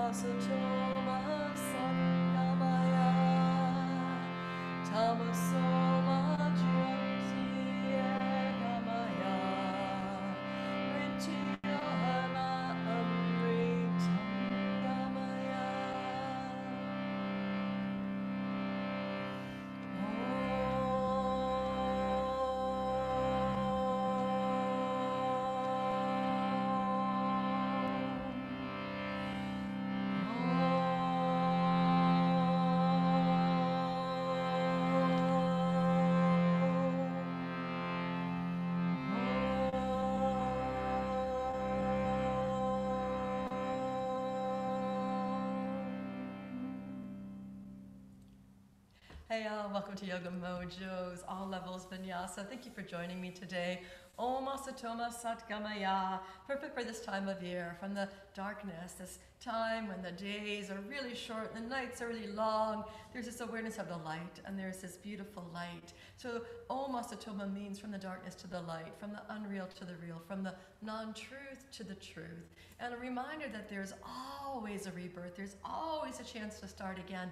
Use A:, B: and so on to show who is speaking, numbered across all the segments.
A: Asatoma Satgamaya Tamasoma Jyotirgamaya Mrityunjaya Amritangamaya. Hey y'all, welcome to Yoga Mojo's All Levels Vinyasa. Thank you for joining me today. Om Asatoma Satgamaya. Perfect for this time of year, from the darkness, this time when the days are really short and the nights are really long. There's this awareness of the light, and there's this beautiful light. So Om Asatoma means from the darkness to the light, from the unreal to the real, from the non-truth to the truth. And a reminder that there's always a rebirth, there's always a chance to start again,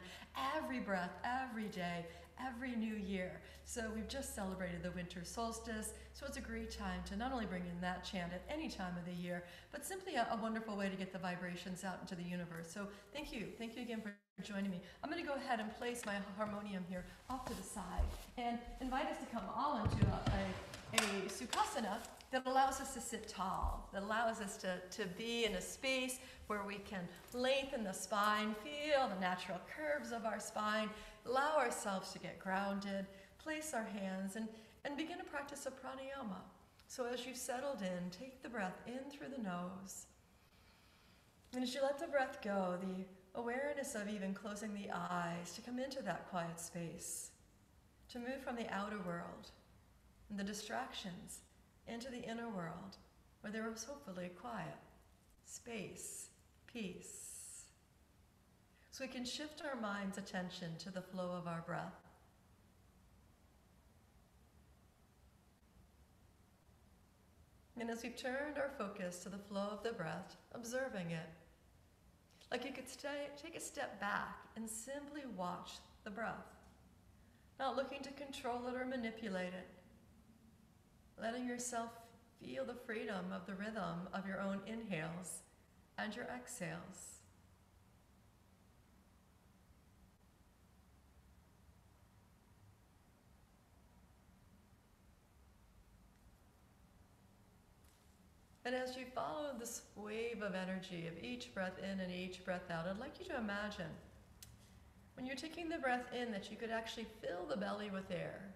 A: every breath, every day, every new year. So we've just celebrated the winter solstice, so it's a great time to not only bring in that chant at any time of the year, but simply a wonderful way to get the vibrations out into the universe. So thank you again for joining me. I'm going to go ahead and place my harmonium here off to the side and invite us to come all into a Sukhasana that allows us to sit tall, that allows us to be in a space where we can lengthen the spine, feel the natural curves of our spine, allow ourselves to get grounded, place our hands, and begin a practice of pranayama. So as you've settled in, take the breath in through the nose. And as you let the breath go, the awareness of even closing the eyes to come into that quiet space, to move from the outer world and the distractions into the inner world, where there is hopefully quiet, space, peace. So we can shift our mind's attention to the flow of our breath. And as we've turned our focus to the flow of the breath, observing it, like you could take a step back and simply watch the breath, not looking to control it or manipulate it, letting yourself feel the freedom of the rhythm of your own inhales and your exhales. And as you follow this wave of energy of each breath in and each breath out, I'd like you to imagine when you're taking the breath in that you could actually fill the belly with air.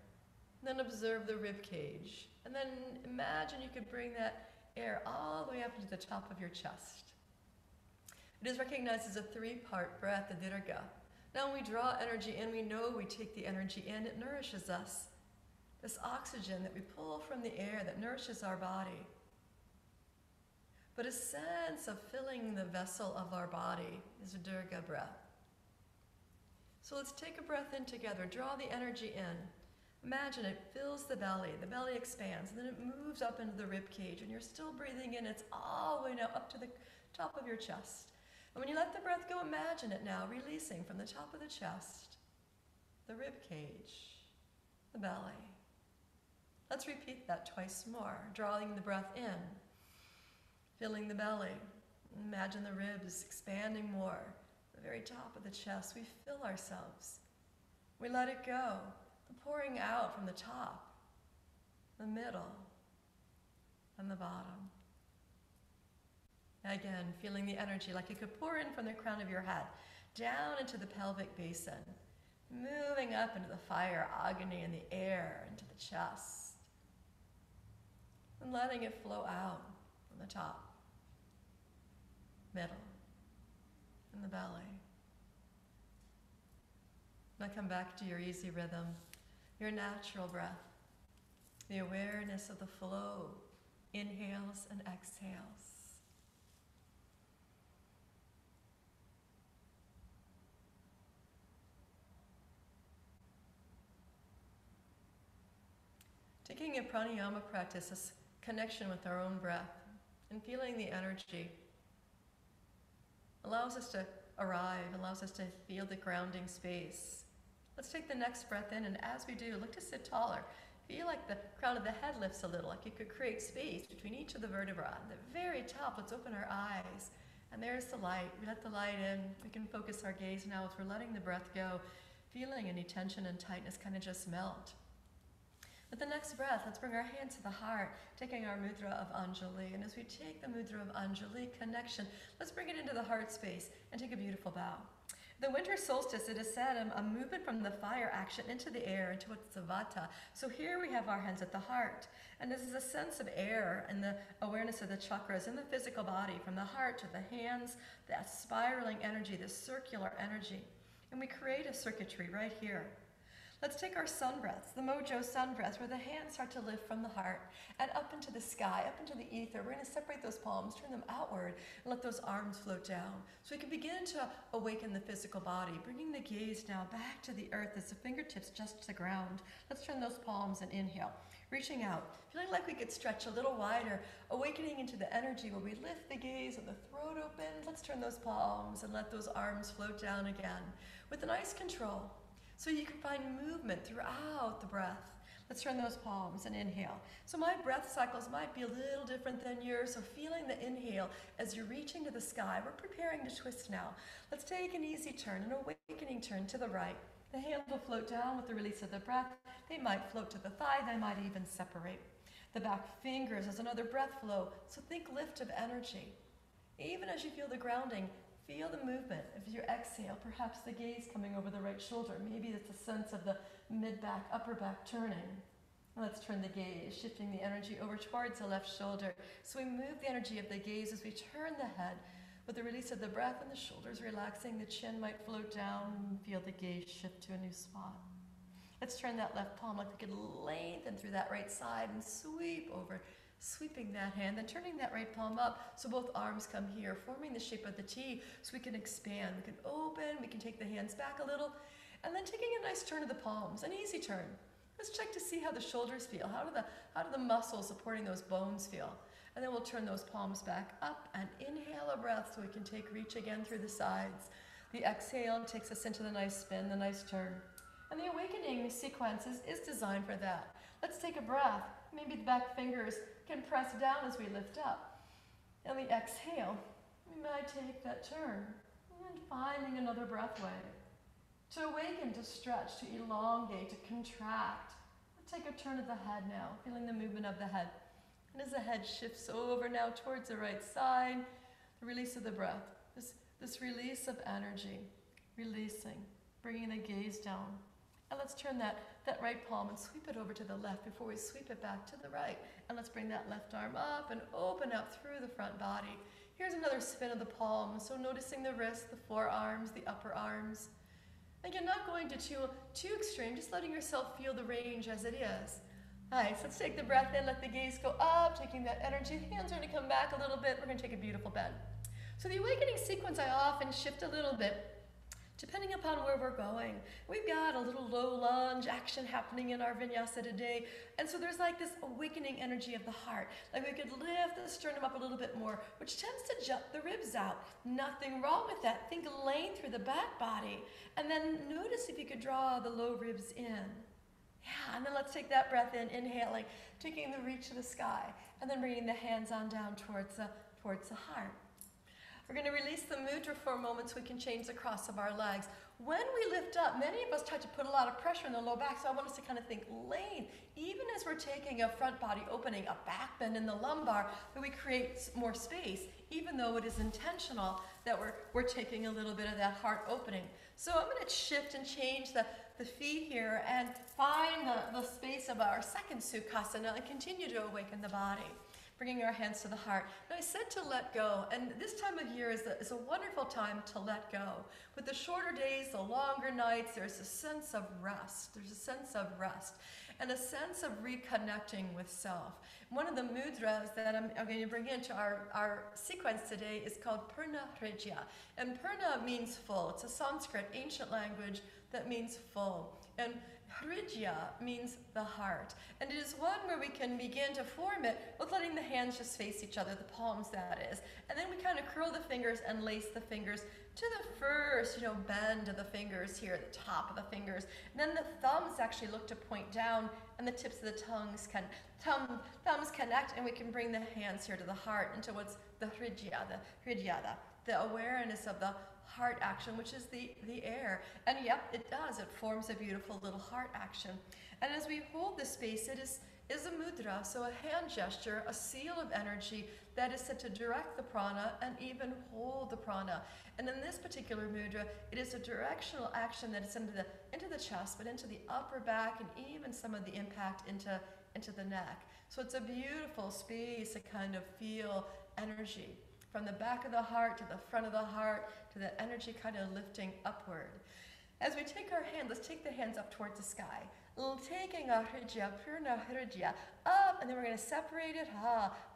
A: Then observe the rib cage. And then imagine you could bring that air all the way up into the top of your chest. It is recognized as a three-part breath, the dirga. Now when we draw energy in, we know we take the energy in, it nourishes us. This oxygen that we pull from the air that nourishes our body. But a sense of filling the vessel of our body is a dirga breath. So let's take a breath in together, draw the energy in. Imagine it fills the belly expands, and then it moves up into the rib cage, and you're still breathing in, it's all the way now up to the top of your chest. And when you let the breath go, imagine it now releasing from the top of the chest, the rib cage, the belly. Let's repeat that twice more, drawing the breath in, filling the belly. Imagine the ribs expanding more, the very top of the chest. We fill ourselves. We let it go. Pouring out from the top, the middle, and the bottom. Again, feeling the energy like you could pour in from the crown of your head, down into the pelvic basin, moving up into the fire, agni, in the air, into the chest, and letting it flow out from the top, middle, and the belly. Now come back to your easy rhythm, your natural breath, the awareness of the flow, inhales and exhales. Taking a pranayama practice as connection with our own breath and feeling the energy allows us to arrive, allows us to feel the grounding space. Let's take the next breath in, and as we do, look to sit taller. Feel like the crown of the head lifts a little, like you could create space between each of the vertebrae. At the very top, let's open our eyes. And there's the light. We let the light in. We can focus our gaze now as we're letting the breath go, feeling any tension and tightness kind of just melt. With the next breath, let's bring our hands to the heart, taking our mudra of Anjali. And as we take the mudra of Anjali, connection, let's bring it into the heart space and take a beautiful bow. The winter solstice, it is said, a movement from the fire action into the air, into what's the vata. So here we have our hands at the heart. And this is a sense of air and the awareness of the chakras in the physical body, from the heart to the hands, that spiraling energy, this circular energy. And we create a circuitry right here. Let's take our sun breaths, the Mojo sun breaths, where the hands start to lift from the heart and up into the sky, up into the ether. We're going to separate those palms, turn them outward, and let those arms float down. So we can begin to awaken the physical body, bringing the gaze now back to the earth as the fingertips just to the ground. Let's turn those palms and inhale, reaching out, feeling like we could stretch a little wider, awakening into the energy where we lift the gaze and the throat open. Let's turn those palms and let those arms float down again with a nice control. So you can find movement throughout the breath. Let's turn those palms and inhale. So my breath cycles might be a little different than yours, so feeling the inhale as you're reaching to the sky. We're preparing to twist now. Let's take an easy turn, an awakening turn to the right. The hands will float down with the release of the breath. They might float to the thigh, they might even separate. The back fingers is another breath flow, so think lift of energy. Even as you feel the grounding, feel the movement. If you exhale, perhaps the gaze coming over the right shoulder. Maybe it's a sense of the mid-back, upper back turning. Let's turn the gaze, shifting the energy over towards the left shoulder. So we move the energy of the gaze as we turn the head with the release of the breath and the shoulders relaxing. The chin might float down and feel the gaze shift to a new spot. Let's turn that left palm like we could lengthen through that right side and sweep over, sweeping that hand, then turning that right palm up so both arms come here, forming the shape of the T so we can expand. We can open, we can take the hands back a little, and then taking a nice turn of the palms, an easy turn. Let's check to see how the shoulders feel. How do the muscles supporting those bones feel? And then we'll turn those palms back up and inhale a breath so we can take reach again through the sides. The exhale takes us into the nice spin, the nice turn. And the awakening sequence is designed for that. Let's take a breath. Maybe the back fingers can press down as we lift up. And we exhale. We might take that turn and finding another breath wave. To awaken, to stretch, to elongate, to contract. Take a turn of the head now, feeling the movement of the head. And as the head shifts over now towards the right side, the release of the breath, this release of energy, releasing, bringing the gaze down. And let's turn that right palm and sweep it over to the left before we sweep it back to the right. And let's bring that left arm up and open up through the front body. Here's another spin of the palm. So noticing the wrists, the forearms, the upper arms. Again, not going to too extreme, just letting yourself feel the range as it is. Nice, let's take the breath in, let the gaze go up, taking that energy. Hands are going to come back a little bit. We're going to take a beautiful bend. So the awakening sequence, I often shift a little bit depending upon where we're going. We've got a little low lunge action happening in our vinyasa today. And so there's like this awakening energy of the heart. Like we could lift the sternum up a little bit more, which tends to jump the ribs out. Nothing wrong with that. Think length through the back body. And then notice if you could draw the low ribs in. Yeah, and then let's take that breath in, inhaling, taking the reach to the sky, and then bringing the hands on down towards the heart. We're going to release the mudra for a moment so we can change the cross of our legs. When we lift up, many of us try to put a lot of pressure in the low back, so I want us to kind of think length. Even as we're taking a front body opening, a back bend in the lumbar, that we create more space, even though it is intentional that we're taking a little bit of that heart opening. So I'm going to shift and change the feet here and find the space of our second Sukhasana and continue to awaken the body. Bringing our hands to the heart. Now I said to let go, and this time of year is a wonderful time to let go. With the shorter days, the longer nights, there's a sense of rest. There's a sense of rest and a sense of reconnecting with self. One of the mudras that I'm going to bring into our sequence today is called Purna Rejya. And Purna means full. It's a Sanskrit ancient language that means full. And Hridya means the heart, and it is one where we can begin to form it with letting the hands just face each other, the palms that is, and then we kind of curl the fingers and lace the fingers to the first, bend of the fingers here, the top of the fingers. And then the thumbs actually look to point down, and the tips of the thumbs connect, and we can bring the hands here to the heart into what's the hridyada, the awareness of the heart action, which is the air. And yep, it does. It forms a beautiful little heart action. And as we hold this space, it is a mudra, so a hand gesture, a seal of energy that is said to direct the prana and even hold the prana. And in this particular mudra, it is a directional action that is into the chest, but into the upper back, and even some of the impact into the neck. So it's a beautiful space to kind of feel energy from the back of the heart to the front of the heart, to the energy kind of lifting upward. As we take our hand, let's take the hands up towards the sky. Taking our hridya, purna hridya, up, and then we're going to separate it.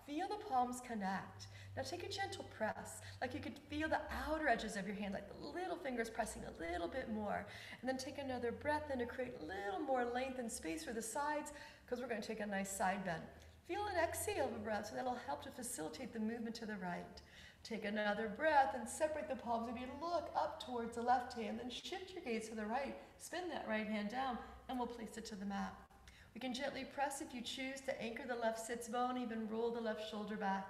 A: Feel the palms connect. Now take a gentle press, like you could feel the outer edges of your hand, like the little fingers pressing a little bit more. And then take another breath in to create a little more length and space for the sides, because we're going to take a nice side bend. Feel an exhale of a breath, so that'll help to facilitate the movement to the right. Take another breath and separate the palms. If you look up towards the left hand, then shift your gaze to the right. Spin that right hand down, and we'll place it to the mat. We can gently press if you choose to anchor the left sits bone, even roll the left shoulder back.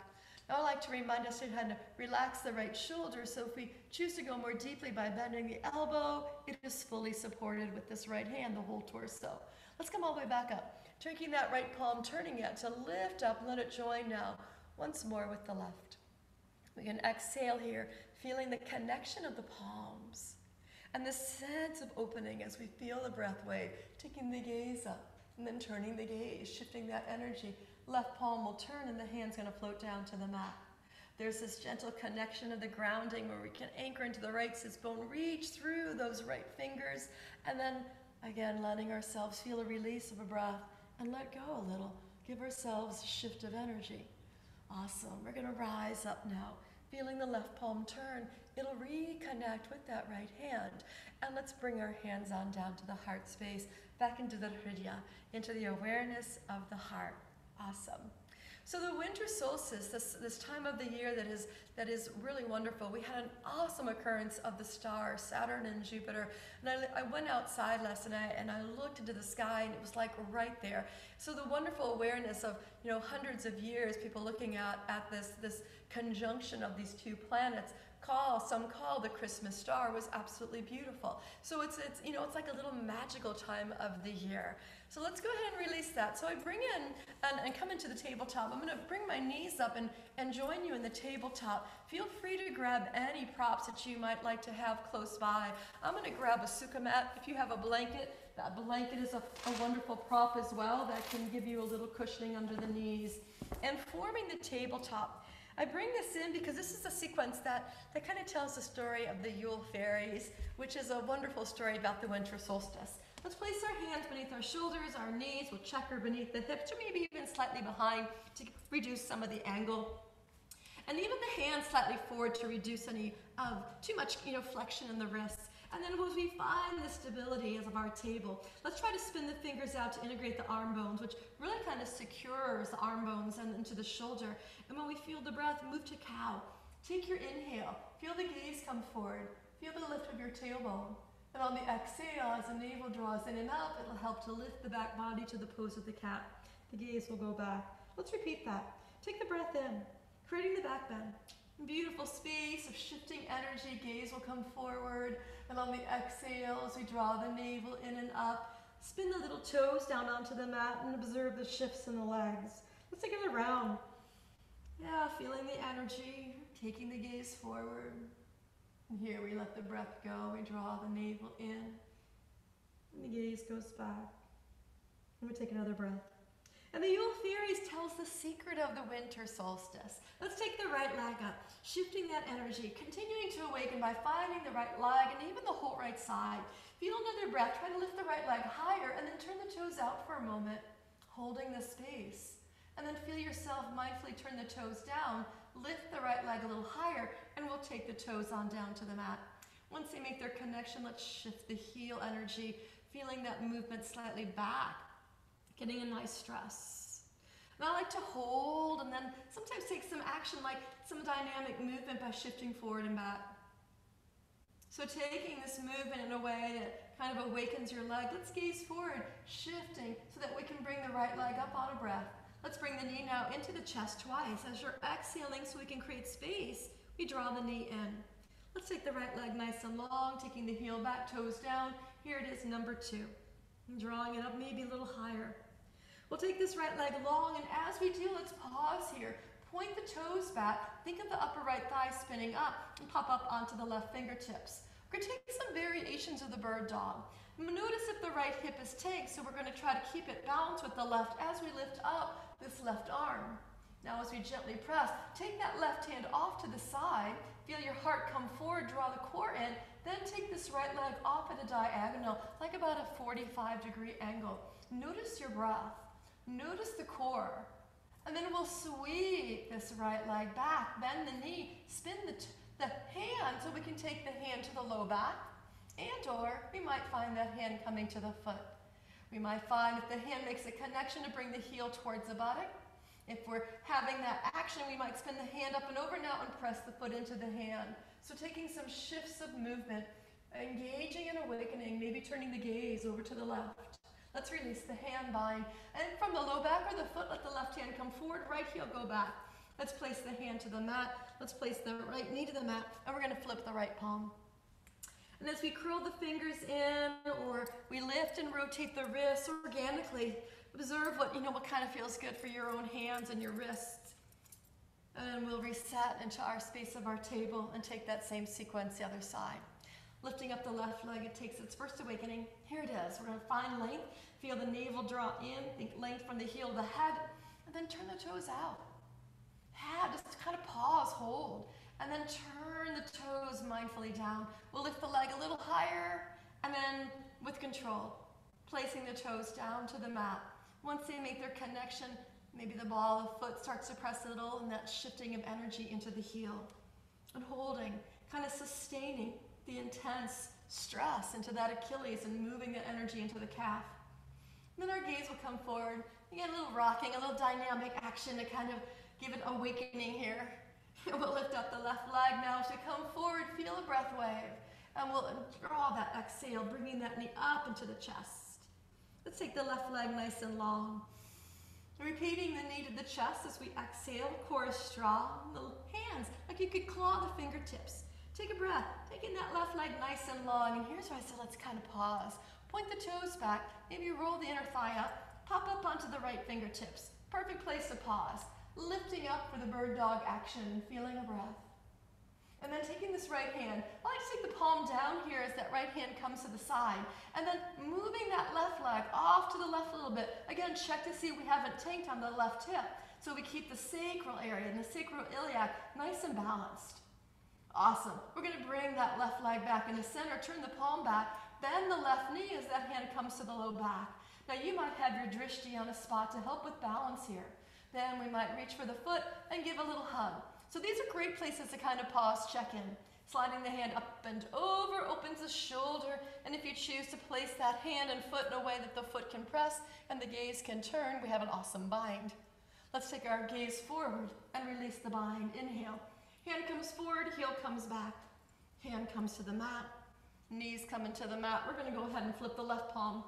A: Now I like to remind us to kind of relax the right shoulder, so if we choose to go more deeply by bending the elbow, it is fully supported with this right hand, the whole torso. Let's come all the way back up. Taking that right palm, turning it to lift up, and let it join now, once more with the left. We can exhale here, feeling the connection of the palms and the sense of opening as we feel the breath wave, taking the gaze up and then turning the gaze, shifting that energy. Left palm will turn and the hand's going to float down to the mat. There's this gentle connection of the grounding where we can anchor into the right sits bone, reach through those right fingers, and then again letting ourselves feel a release of a breath and let go a little. Give ourselves a shift of energy. Awesome. We're going to rise up now, feeling the left palm turn. It'll reconnect with that right hand. And let's bring our hands on down to the heart space, back into the hridya, into the awareness of the heart. Awesome. So the winter solstice, this time of the year that is really wonderful. We had an awesome occurrence of the stars, Saturn and Jupiter. And I went outside last night and I looked into the sky and it was like right there. So the wonderful awareness of, hundreds of years, people looking at this conjunction of these two planets, some call the Christmas star, was absolutely beautiful. So it's like a little magical time of the year. So let's go ahead and release that. So I bring in and come into the tabletop. I'm going to bring my knees up and join you in the tabletop. Feel free to grab any props that you might like to have close by. I'm going to grab a sukha mat. If you have a blanket, that blanket is a wonderful prop as well that can give you a little cushioning under the knees. And forming the tabletop, I bring this in because this is a sequence that kind of tells the story of the Yule fairies, which is a wonderful story about the winter solstice. Let's place our hands beneath our shoulders, our knees, we'll checker beneath the hips, or maybe even slightly behind to reduce some of the angle. And even the hands slightly forward to reduce any too much flexion in the wrists. And then as we find the stability of our table, let's try to spin the fingers out to integrate the arm bones, which really kind of secures the arm bones and into the shoulder. And when we feel the breath, move to cow. Take your inhale, feel the gaze come forward, feel the lift of your tailbone. And on the exhale, as the navel draws in and up, it'll help to lift the back body to the pose of the cat. The gaze will go back. Let's repeat that. Take the breath in, creating the back bend. Beautiful space of shifting energy, gaze will come forward. And on the exhale, as we draw the navel in and up, spin the little toes down onto the mat and observe the shifts in the legs. Let's take it around. Yeah, feeling the energy, taking the gaze forward. And here we let the breath go. We draw the navel in. And the gaze goes back. And we take another breath. And the Yule Fairies tells the secret of the winter solstice. Let's take the right leg up, shifting that energy, continuing to awaken by finding the right leg and even the whole right side. Feel another breath, try to lift the right leg higher and then turn the toes out for a moment, holding the space. And then feel yourself mindfully turn the toes down, lift the right leg a little higher, and we'll take the toes on down to the mat. Once they make their connection, let's shift the heel energy. feeling that movement slightly back, getting a nice stress. And I like to hold and then sometimes take some action like some dynamic movement by shifting forward and back. So taking this movement in a way that kind of awakens your leg, let's gaze forward, shifting so that we can bring the right leg up on a breath. Let's bring the knee now into the chest twice. As you're exhaling so we can create space, we draw the knee in. Let's take the right leg nice and long, taking the heel back, toes down. Here it is, number 2. And drawing it up maybe a little higher. We'll take this right leg long, and as we do, let's pause here. Point the toes back. Think of the upper right thigh spinning up and pop up onto the left fingertips. We're going to take some variations of the bird dog. Notice if the right hip is tagged, so we're going to try to keep it balanced with the left as we lift up this left arm. Now as we gently press, take that left hand off to the side. Feel your heart come forward, draw the core in. Then take this right leg off at a diagonal, like about a 45-degree angle. Notice your breath. Notice the core. And then we'll sweep this right leg back, bend the knee, spin the hand so we can take the hand to the low back, and or we might find that hand coming to the foot. We might find if the hand makes a connection to bring the heel towards the buttock. If we're having that action, we might spin the hand up and over now and press the foot into the hand. So taking some shifts of movement, engaging and awakening, maybe turning the gaze over to the left. Let's release the hand bind. And from the low back or the foot, let the left hand come forward, right heel go back. Let's place the hand to the mat. Let's place the right knee to the mat, and we're going to flip the right palm. And as we curl the fingers in, or we lift and rotate the wrists organically, observe what kind of feels good for your own hands and your wrists. And we'll reset into our space of our table and take that same sequence the other side. Lifting up the left leg, it takes its first awakening. Here it is. We're going to find length. Feel the navel draw in. Think length from the heel to the head. And then turn the toes out. Just kind of pause, hold. And then turn the toes mindfully down. We'll lift the leg a little higher. And then with control, placing the toes down to the mat. Once they make their connection, maybe the ball of foot starts to press a little, and that shifting of energy into the heel. And holding, kind of sustaining the intense stress into that Achilles and moving the energy into the calf. And then our gaze will come forward. Again, a little rocking, a little dynamic action to kind of give it awakening here. And we'll lift up the left leg now as we come forward, feel a breath wave. And we'll draw that exhale, bringing that knee up into the chest. Let's take the left leg nice and long. Repeating the knee to the chest as we exhale, core is strong. The hands, like you could claw the fingertips. Take a breath, taking that left leg nice and long. And here's why I said let's kind of pause. Point the toes back, maybe roll the inner thigh up, pop up onto the right fingertips. Perfect place to pause. Lifting up for the bird dog action, feeling a breath. And then taking this right hand, I like to take the palm down here as that right hand comes to the side. And then moving that left leg off to the left a little bit. Again, check to see we haven't tanked on the left hip. So we keep the sacral area and the sacroiliac nice and balanced. Awesome. We're going to bring that left leg back in the center, turn the palm back, bend the left knee as that hand comes to the low back. Now you might have your drishti on a spot to help with balance here. Then we might reach for the foot and give a little hug. So these are great places to kind of pause, check in. Sliding the hand up and over opens the shoulder, and if you choose to place that hand and foot in a way that the foot can press and the gaze can turn, we have an awesome bind. Let's take our gaze forward and release the bind. Inhale. Hand comes forward, heel comes back. Hand comes to the mat. Knees come into the mat. We're going to go ahead and flip the left palm.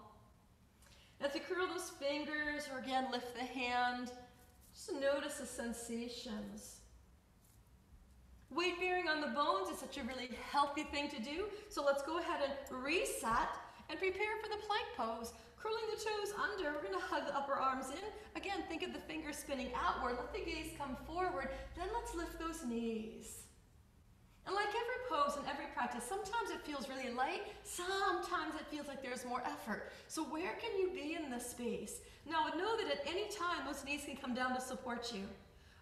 A: As you curl those fingers, or again, lift the hand, just notice the sensations. Weight bearing on the bones is such a really healthy thing to do. So let's go ahead and reset and prepare for the plank pose. Curling the toes under, we're going to hug the upper arms in. Again, think of the fingers spinning outward. Let the gaze come forward. Then let's lift those knees. And like every pose and every practice, sometimes it feels really light. Sometimes it feels like there's more effort. So where can you be in this space? Now, know that at any time, those knees can come down to support you.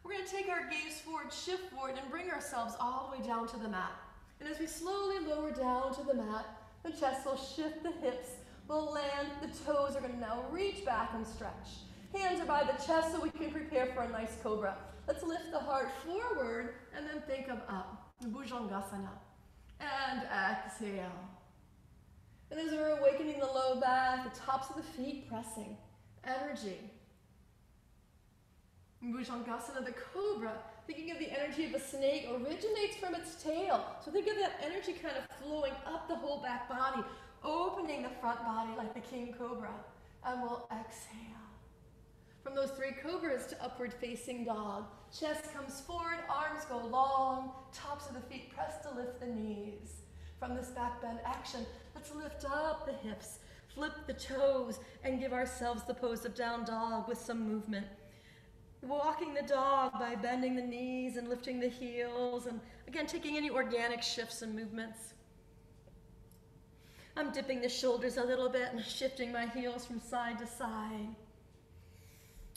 A: We're going to take our gaze forward, shift forward, and bring ourselves all the way down to the mat. And as we slowly lower down to the mat, the chest will shift, the hips will land, the toes are going to now reach back and stretch. Hands are by the chest so we can prepare for a nice cobra. Let's lift the heart forward and then think of up. Bhujangasana. And exhale. And as we're awakening the low back, the tops of the feet pressing. Energy. Bhujangasana, the cobra, thinking of the energy of a snake, originates from its tail. So think of that energy kind of flowing up the whole back body, opening the front body like the king cobra. And we'll exhale. From those three cobras to upward facing dog. Chest comes forward, arms go long, tops of the feet press to lift the knees. From this back bend action, let's lift up the hips, flip the toes, and give ourselves the pose of down dog with some movement. Walking the dog by bending the knees and lifting the heels, and again, taking any organic shifts and movements. I'm dipping the shoulders a little bit and shifting my heels from side to side.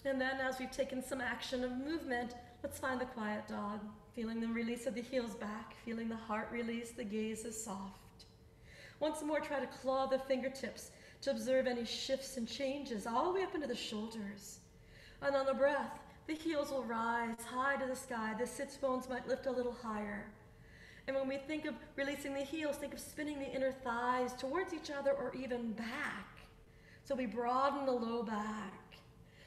A: And then as we've taken some action of movement, let's find the quiet dog, feeling the release of the heels back, feeling the heart release, the gaze is soft. Once more, try to claw the fingertips to observe any shifts and changes all the way up into the shoulders. And on the breath, the heels will rise high to the sky. The sits bones might lift a little higher. And when we think of releasing the heels, think of spinning the inner thighs towards each other or even back. So we broaden the low back.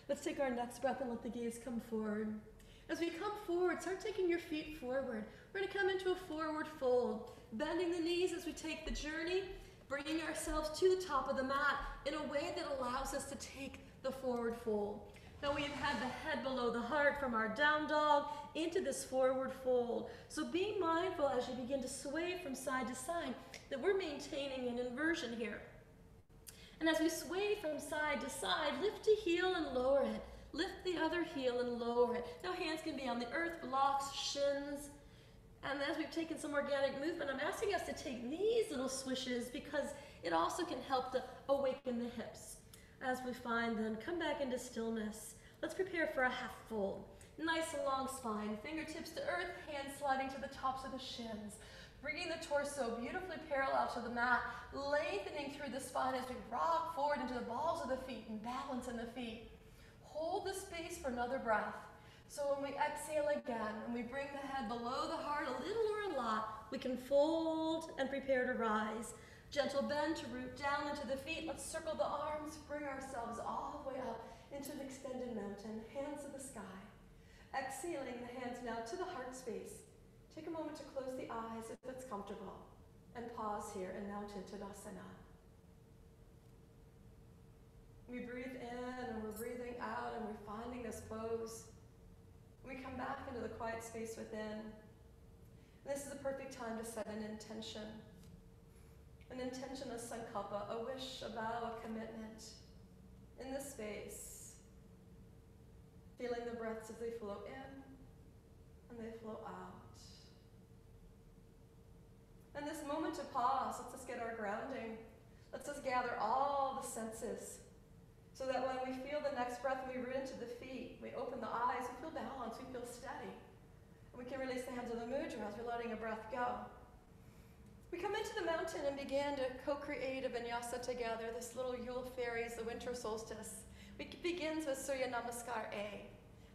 A: Let's take our next breath and let the gaze come forward. As we come forward, start taking your feet forward. We're going to come into a forward fold, bending the knees as we take the journey, bringing ourselves to the top of the mat in a way that allows us to take the forward fold. Now we have had the head below the heart from our down dog into this forward fold. So be mindful as you begin to sway from side to side that we're maintaining an inversion here. And as we sway from side to side, lift a heel and lower it. Lift the other heel and lower it. Now hands can be on the earth, blocks, shins. And as we've taken some organic movement, I'm asking us to take these little swishes because it also can help to awaken the hips. As we find then, come back into stillness. Let's prepare for a half fold. Nice long spine, fingertips to earth, hands sliding to the tops of the shins. Bringing the torso beautifully parallel to the mat, lengthening through the spine as we rock forward into the balls of the feet and balance in the feet. Hold the space for another breath. So when we exhale again, and we bring the head below the heart a little or a lot, we can fold and prepare to rise. Gentle bend to root down into the feet. Let's circle the arms, bring ourselves all the way up into an extended mountain, hands to the sky. Exhaling the hands now to the heart space. Take a moment to close the eyes if it's comfortable, and pause here in Mountain Tadasana. We breathe in and we're breathing out and we're finding this pose. We come back into the quiet space within. And this is the perfect time to set an intention. An intention, a sankalpa, a wish, a vow, a commitment. In this space, feeling the breaths as they flow in and they flow out. And this moment to pause, let's just get our grounding. Let's just gather all the senses so that when we feel the next breath, we root into the feet, we open the eyes, we feel balance, we feel steady. And we can release the hands of the mudra as we're letting a breath go. We come into the mountain and begin to co-create a vinyasa together, this little Yule fairies, the winter solstice. It begins with Surya Namaskar A.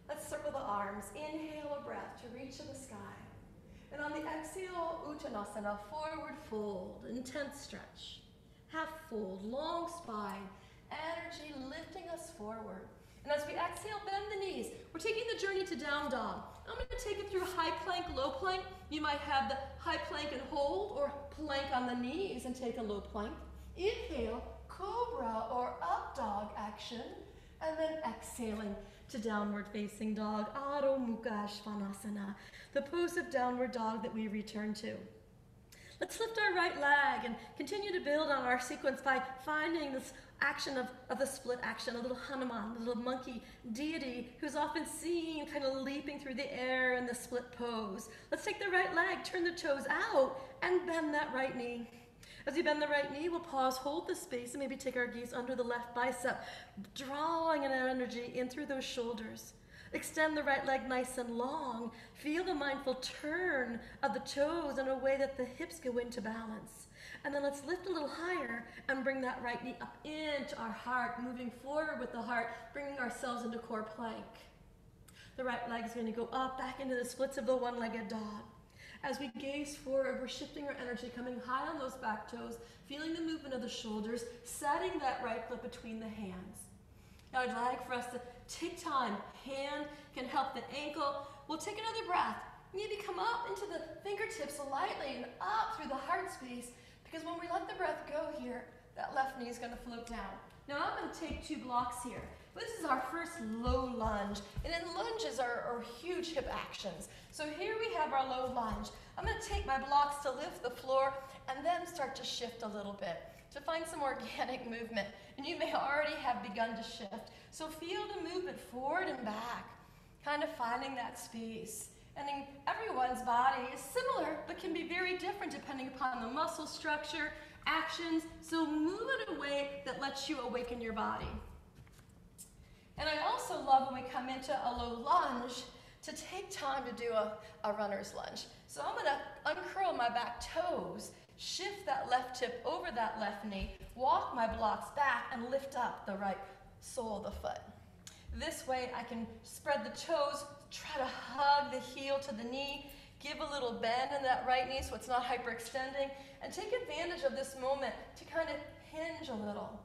A: Let's circle the arms. Inhale a breath to reach to the sky. And on the exhale, Uttanasana, forward fold, intense stretch. Half fold, long spine, energy lifting us forward. And as we exhale, bend the knees. We're taking the journey to down dog. I'm going to take it through high plank, low plank. You might have the high plank and hold, or plank on the knees and take a low plank. Inhale, cobra or up dog action, and then exhaling to downward facing dog, Adho Mukha Svanasana, the pose of downward dog that we return to. Let's lift our right leg and continue to build on our sequence by finding this action of the split action, a little Hanuman, a little monkey deity who's often seen kind of leaping through the air in the split pose. Let's take the right leg, turn the toes out, and bend that right knee. As you bend the right knee, we'll pause, hold the space, and maybe take our gaze under the left bicep, drawing an energy in through those shoulders. Extend the right leg nice and long. Feel the mindful turn of the toes in a way that the hips go into balance. And then let's lift a little higher and bring that right knee up into our heart, moving forward with the heart, bringing ourselves into core plank. The right leg is going to go up, back into the splits of the one-legged dog. As we gaze forward, we're shifting our energy, coming high on those back toes, feeling the movement of the shoulders, setting that right foot between the hands. Now I'd like for us to take time. Hand can help the ankle. We'll take another breath. Maybe come up into the fingertips lightly and up through the heart space, because when we let the breath go here, that left knee is going to float down. Now I'm going to take 2 blocks here. This is our first low lunge, and in lunges are huge hip actions. So here we have our low lunge. I'm going to take my blocks to lift the floor and then start to shift a little bit to find some organic movement. And you may already have begun to shift. So feel the movement forward and back, kind of finding that space. And in everyone's body is similar, but can be very different depending upon the muscle structure, actions. So move it in a way that lets you awaken your body. And I also love when we come into a low lunge to take time to do a runner's lunge. So I'm going to uncurl my back toes, shift that left hip over that left knee, walk my blocks back, and lift up the right sole of the foot. This way I can spread the toes, try to hug the heel to the knee, give a little bend in that right knee so it's not hyperextending, and take advantage of this moment to kind of hinge a little.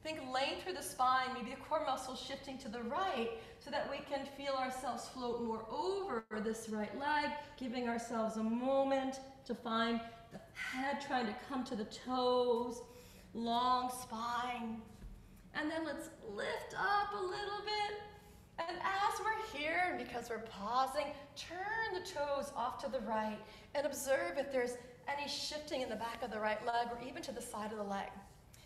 A: Think length through the spine, maybe the core muscles shifting to the right so that we can feel ourselves float more over this right leg, giving ourselves a moment to find the head trying to come to the toes, long spine. And then let's lift up a little bit. And as we're here, and because we're pausing, turn the toes off to the right and observe if there's any shifting in the back of the right leg or even to the side of the leg.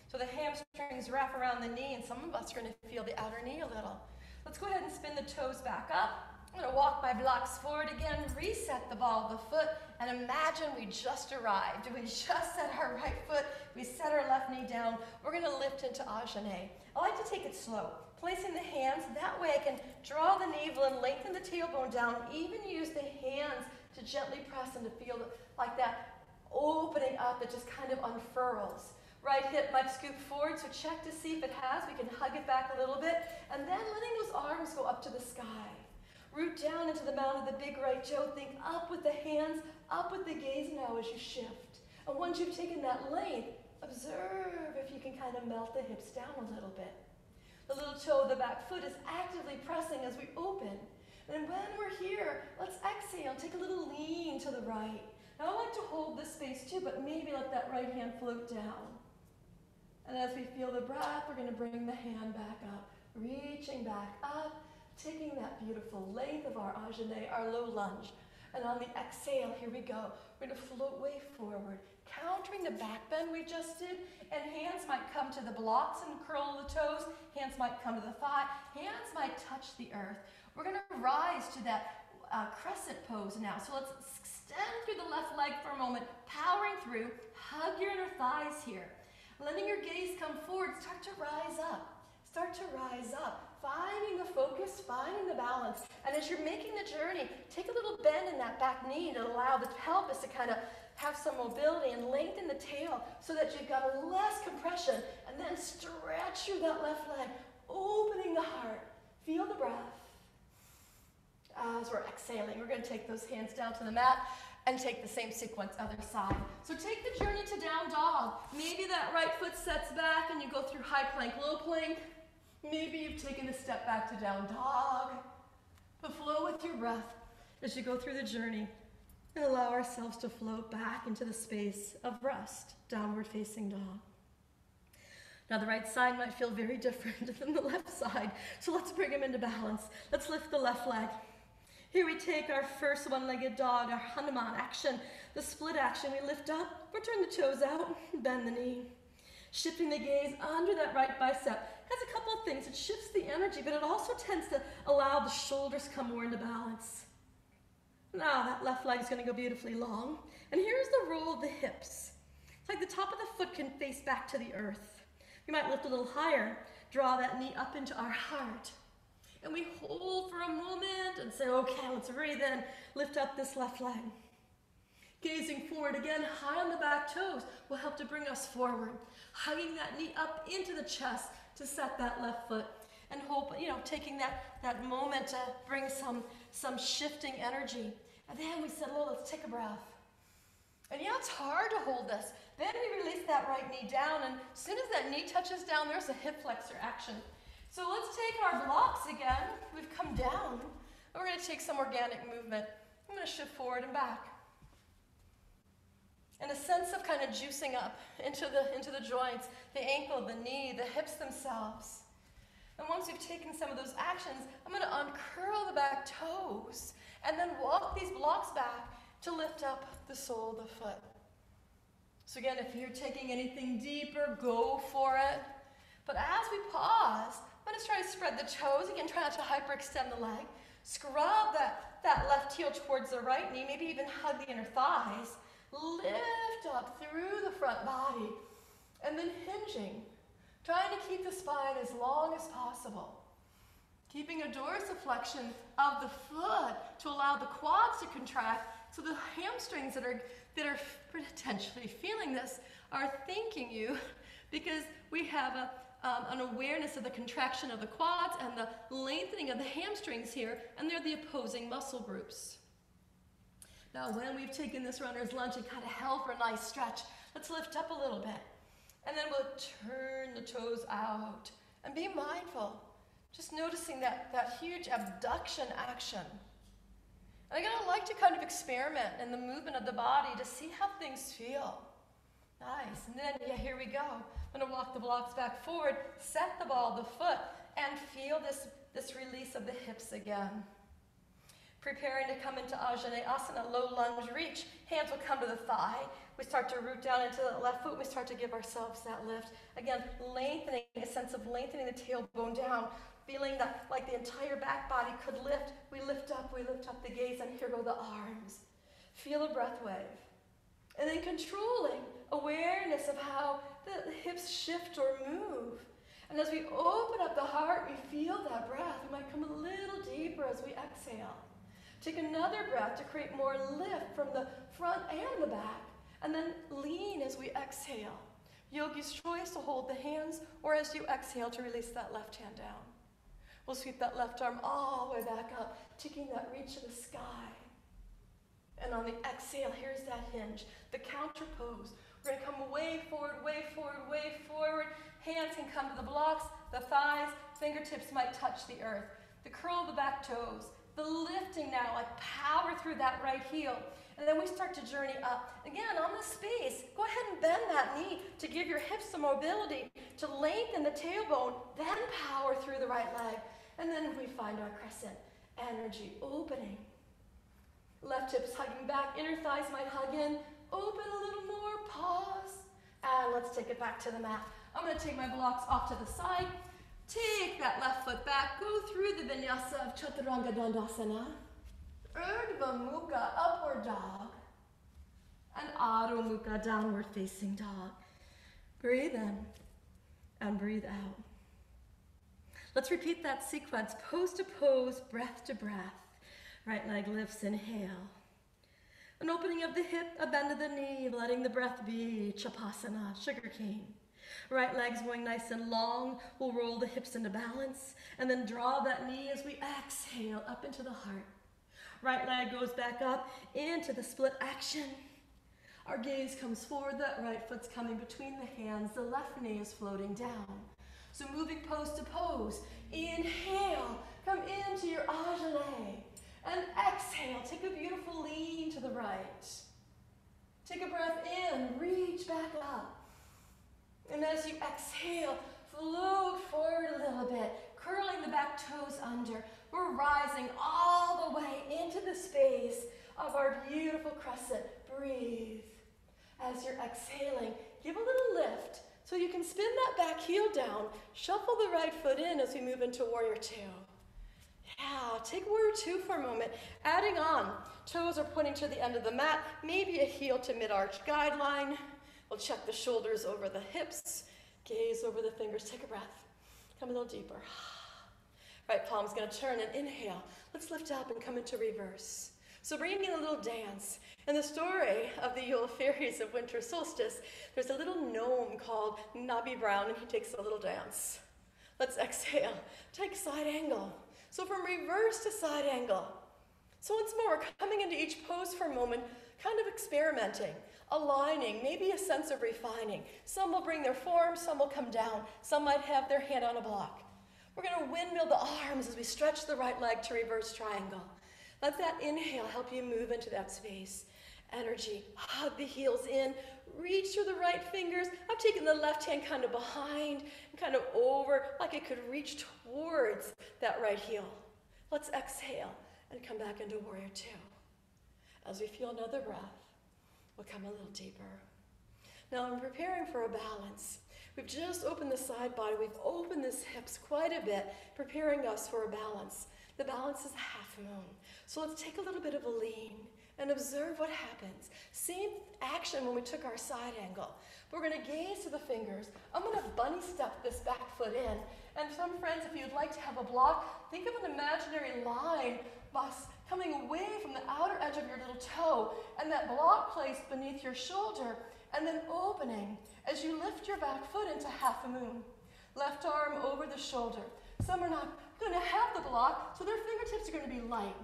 A: So the hamstrings wrap around the knee, and some of us are going to feel the outer knee a little. Let's go ahead and spin the toes back up. I'm going to walk my blocks forward again, reset the ball of the foot, and imagine we just arrived. We just set our right foot, we set our left knee down. We're going to lift into Ajane. I like to take it slow, placing the hands. That way I can draw the navel and lengthen the tailbone down, even use the hands to gently press and to feel like that opening up that just kind of unfurls. Right hip might scoop forward, so check to see if it has. We can hug it back a little bit, and then letting those arms go up to the sky. Root down into the mound of the big right toe. Think up with the hands, up with the gaze now as you shift. And once you've taken that length, observe if you can kind of melt the hips down a little bit. The little toe of the back foot is actively pressing as we open. And when we're here, let's exhale, take a little lean to the right. Now I like to hold this space too, but maybe let that right hand float down. And as we feel the breath, we're going to bring the hand back up, reaching back up, taking that beautiful length of our Ajane, our low lunge. And on the exhale, here we go. We're going to float way forward, countering the back bend we just did, and hands might come to the blocks and curl the toes. Hands might come to the thigh. Hands might touch the earth. We're going to rise to that crescent pose now. So let's extend through the left leg for a moment, powering through. Hug your inner thighs here. Letting your gaze come forward, start to rise up. Start to rise up, finding the focus, finding the balance. And as you're making the journey, take a little bend in that back knee to allow the pelvis to kind of have some mobility and lengthen the tail so that you've got a less compression. And then stretch through that left leg, opening the heart. Feel the breath. As we're exhaling, we're going to take those hands down to the mat and take the same sequence other side. So take the journey to down dog. Maybe that right foot sets back and you go through high plank, low plank. Maybe you've taken a step back to down dog. But flow with your breath as you go through the journey and allow ourselves to float back into the space of rest, downward facing dog. Now the right side might feel very different than the left side, so let's bring them into balance. Let's lift the left leg. Here we take our first one-legged dog, our Hanuman action, the split action. We lift up, return the toes out, bend the knee. Shifting the gaze under that right bicep has a couple of things. It shifts the energy, but it also tends to allow the shoulders come more into balance. Now that left leg is going to go beautifully long. And here's the roll of the hips. It's like the top of the foot can face back to the earth. We might lift a little higher, draw that knee up into our heart. And we hold for a moment and say, okay, let's breathe in. Lift up this left leg. Gazing forward again, high on the back toes will help to bring us forward. Hugging that knee up into the chest to set that left foot. And hope, taking that moment to bring some shifting energy. And then we settle, let's take a breath. And yeah, it's hard to hold this. Then we release that right knee down, and as soon as that knee touches down, there's a hip flexor action. So let's take our blocks again. We've come down, and we're gonna take some organic movement. I'm gonna shift forward and back. And a sense of kind of juicing up into the joints, the ankle, the knee, the hips themselves. And once we've taken some of those actions, I'm gonna uncurl the back toes and then walk these blocks back to lift up the sole of the foot. So again, if you're taking anything deeper, go for it. But as we pause, I'm gonna try to spread the toes. Again, try not to hyperextend the leg. Scrub that left heel towards the right knee, maybe even hug the inner thighs. Lift up through the front body, and then hinging, trying to keep the spine as long as possible. Keeping a dorsiflexion of the foot to allow the quads to contract, so the hamstrings that are potentially feeling this are thanking you, because we have an awareness of the contraction of the quads and the lengthening of the hamstrings here, and they're the opposing muscle groups. Now, when we've taken this runner's lunge and kind of held for a nice stretch, let's lift up a little bit. And then we'll turn the toes out and be mindful, just noticing that huge abduction action. And again, I like to kind of experiment in the movement of the body to see how things feel. Nice. And then, yeah, here we go. I'm going to walk the blocks back forward, set the ball of the foot, and feel this release of the hips again. Preparing to come into Ajna Asana, low lunge reach. Hands will come to the thigh. We start to root down into the left foot. We start to give ourselves that lift. Again, lengthening, a sense of lengthening the tailbone down, feeling that like the entire back body could lift. We lift up the gaze, and here go the arms. Feel a breath wave. And then controlling awareness of how the hips shift or move. And as we open up the heart, we feel that breath. We might come a little deeper as we exhale. Take another breath to create more lift from the front and the back, and then lean as we exhale. Yogi's choice to hold the hands, or as you exhale to release that left hand down. We'll sweep that left arm all the way back up, taking that reach to the sky. And on the exhale, here's that hinge, the counter pose. We're gonna come way forward, way forward, way forward. Hands can come to the blocks, the thighs, fingertips might touch the earth. The curl of the back toes. The lifting now, like power through that right heel. And then we start to journey up. Again, on the space, go ahead and bend that knee to give your hips some mobility, to lengthen the tailbone, then power through the right leg. And then we find our crescent, energy opening. Left hips hugging back, inner thighs might hug in. Open a little more, pause. And let's take it back to the mat. I'm gonna take my blocks off to the side. Take that left foot back, go through the vinyasa of Chaturanga Dandasana, Urdhva Mukha, upward dog, and Adho Mukha, downward facing dog. Breathe in and breathe out. Let's repeat that sequence, pose to pose, breath to breath. Right leg lifts, inhale. An opening of the hip, a bend of the knee, letting the breath be, Chapasana, sugar cane. Right leg's going nice and long. We'll roll the hips into balance and then draw that knee as we exhale up into the heart. Right leg goes back up into the split action. Our gaze comes forward, that right foot's coming between the hands, the left knee is floating down. So moving pose to pose. Inhale, come into your Ajna. And exhale, take a beautiful lean to the right. Take a breath in, reach back up. And as you exhale, float forward a little bit, curling the back toes under. We're rising all the way into the space of our beautiful crescent. Breathe. As you're exhaling, give a little lift so you can spin that back heel down. Shuffle the right foot in as we move into Warrior Two. Yeah, take Warrior Two for a moment. Adding on, toes are pointing to the end of the mat, maybe a heel to mid-arch guideline. We'll check the shoulders over the hips, gaze over the fingers, take a breath. Come a little deeper. Right palm's gonna turn and inhale. Let's lift up and come into reverse. So bringing in a little dance. In the story of the Yule Fairies of Winter Solstice, there's a little gnome called Nobby Brown, and he takes a little dance. Let's exhale, take side angle. So from reverse to side angle, So once more, we're coming into each pose for a moment, kind of experimenting, aligning, maybe a sense of refining. Some will bring their form, some will come down. Some might have their hand on a block. We're going to windmill the arms as we stretch the right leg to reverse triangle. Let that inhale help you move into that space. Energy, hug the heels in, reach through the right fingers. I'm taking the left hand kind of behind and kind of over, like it could reach towards that right heel. Let's exhale and come back into warrior two. As we feel another breath, we'll come a little deeper. Now I'm preparing for a balance. We've just opened the side body. We've opened the hips quite a bit, preparing us for a balance. The balance is a half moon. So let's take a little bit of a lean and observe what happens. Same action when we took our side angle. We're going to gaze to the fingers. I'm going to bunny step this back foot in. And some friends, if you'd like to have a block, think of an imaginary line coming away from the outer edge of your little toe, and that block placed beneath your shoulder, and then opening as you lift your back foot into half a moon. Left arm over the shoulder. Some are not going to have the block, so their fingertips are going to be light.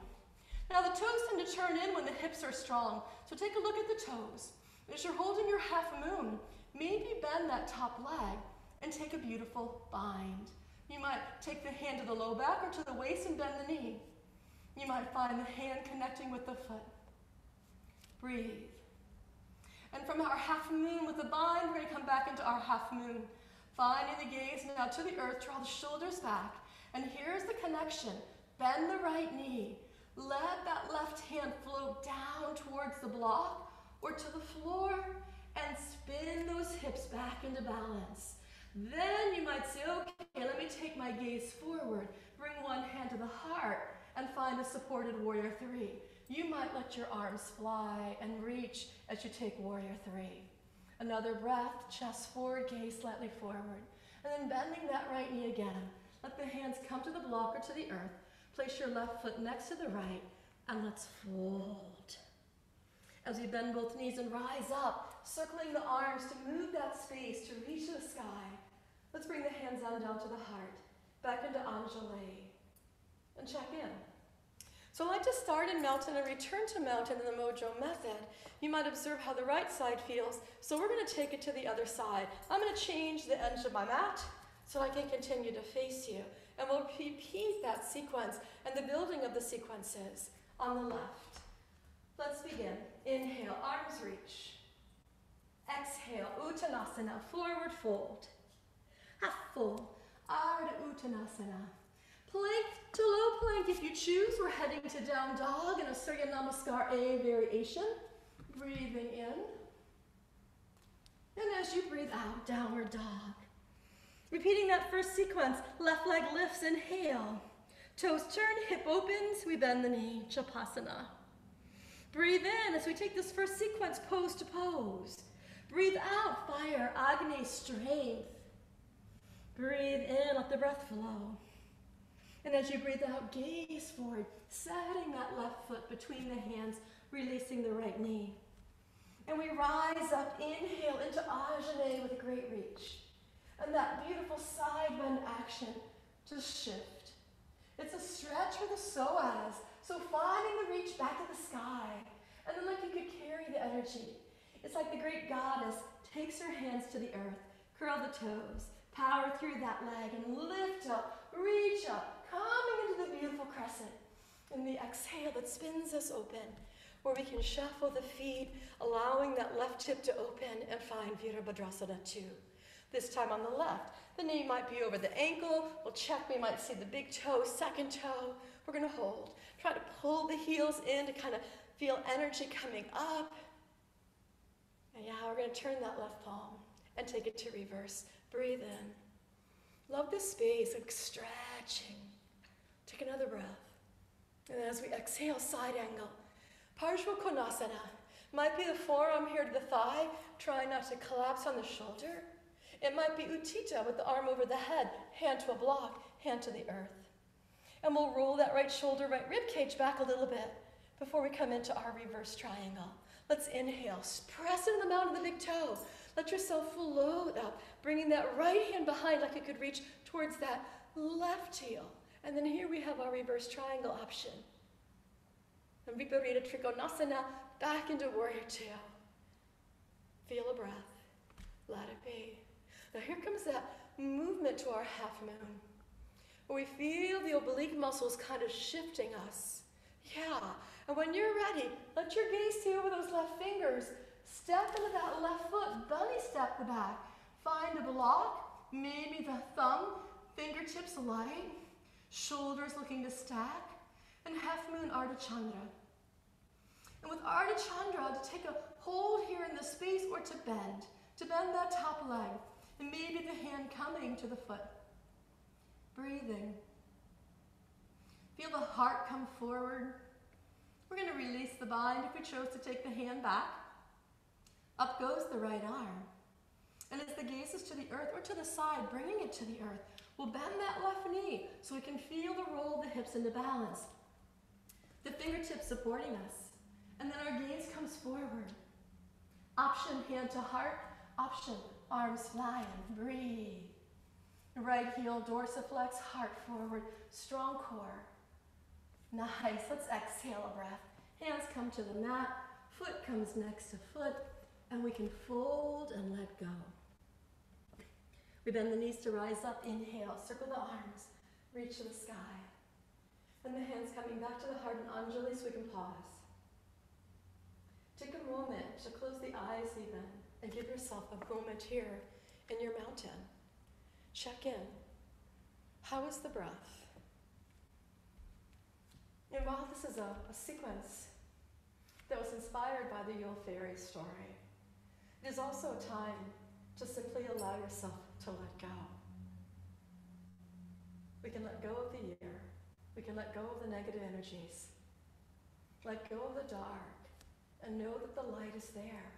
A: Now the toes tend to turn in when the hips are strong, so take a look at the toes. As you're holding your half moon, maybe bend that top leg and take a beautiful bind. You might take the hand to the low back or to the waist and bend the knee. You might find the hand connecting with the foot. Breathe. And from our half moon with the bind, we're going to come back into our half moon. Finding the gaze now to the earth, draw the shoulders back. And here's the connection. Bend the right knee. Let that left hand float down towards the block or to the floor and spin those hips back into balance. Then you might say, okay, let me take my gaze forward. Bring one hand to the heart and find a supported warrior three. You might let your arms fly and reach as you take warrior three. Another breath, chest forward, gaze slightly forward. And then bending that right knee again. Let the hands come to the block or to the earth. Place your left foot next to the right, and let's fold. As we bend both knees and rise up, circling the arms to move that space to reach the sky. Let's bring the hands on down to the heart, back into Anjali, and check in. So I like to start in mountain and return to mountain in the Mojo method. You might observe how the right side feels, so we're going to take it to the other side. I'm going to change the edge of my mat so I can continue to face you. And we'll repeat that sequence and the building of the sequences on the left. Let's begin. Inhale, arms reach. Exhale, Uttanasana, forward fold. Half fold, Ardha Uttanasana. Plank to low plank if you choose. We're heading to down dog in a Surya Namaskar A variation. Breathing in. And as you breathe out, downward dog. Repeating that first sequence, left leg lifts, inhale. Toes turn, hip opens, we bend the knee, Chapasana. Breathe in as we take this first sequence, pose to pose. Breathe out, fire, Agni, strength. Breathe in, let the breath flow. And as you breathe out, gaze forward, setting that left foot between the hands, releasing the right knee. And we rise up, inhale into Ajane with a great reach. And that beautiful side bend action to shift. It's a stretch for the psoas, so finding the reach back to the sky. And then like you could carry the energy. It's like the great goddess takes her hands to the earth, curl the toes, power through that leg, and lift up, reach up, coming into the beautiful crescent. And the exhale that spins us open, where we can shuffle the feet, allowing that left hip to open and find Virabhadrasana 2. This time on the left, the knee might be over the ankle. We'll check, we might see the big toe, second toe. We're gonna hold. Try to pull the heels in to kind of feel energy coming up. And yeah, we're gonna turn that left palm and take it to reverse. Breathe in. Love this space, like stretching. Take another breath. And then as we exhale, side angle. Parshva Konasana. Might be the forearm here to the thigh. Try not to collapse on the shoulder. It might be Uttita with the arm over the head, hand to a block, hand to the earth. And we'll roll that right shoulder, right rib cage back a little bit before we come into our reverse triangle. Let's inhale, press into the mound of the big toe. Let yourself float up, bringing that right hand behind like you could reach towards that left heel. And then here we have our reverse triangle option. And Viparita Trikonasana, back into Warrior Two. Feel a breath. Let it be. Now here comes that movement to our half moon, where we feel the oblique muscles kind of shifting us. Yeah, and when you're ready, let your gaze see over those left fingers. Step into that left foot, bunny step the back. Find a block, maybe the thumb, fingertips light, shoulders looking to stack, and half moon Ardha Chandra. And with Ardha Chandra, to take a hold here in the space or to bend that top leg, and maybe the hand coming to the foot. Breathing. Feel the heart come forward. We're going to release the bind if we chose to take the hand back. Up goes the right arm. And as the gaze is to the earth or to the side, bringing it to the earth, we'll bend that left knee so we can feel the roll of the hips into balance. The fingertips supporting us. And then our gaze comes forward. Option hand to heart. Option arms flying. Breathe. Right heel dorsiflex, heart forward. Strong core. Nice. Let's exhale a breath. Hands come to the mat. Foot comes next to foot. And we can fold and let go. We bend the knees to rise up. Inhale. Circle the arms. Reach to the sky. And the hands coming back to the heart in Anjali so we can pause. Take a moment to close the eyes even and give yourself a moment here in your mountain. Check in. How is the breath? And while this is a sequence that was inspired by the Yule Fairy story, it is also a time to simply allow yourself to let go. We can let go of the year. We can let go of the negative energies. Let go of the dark and know that the light is there.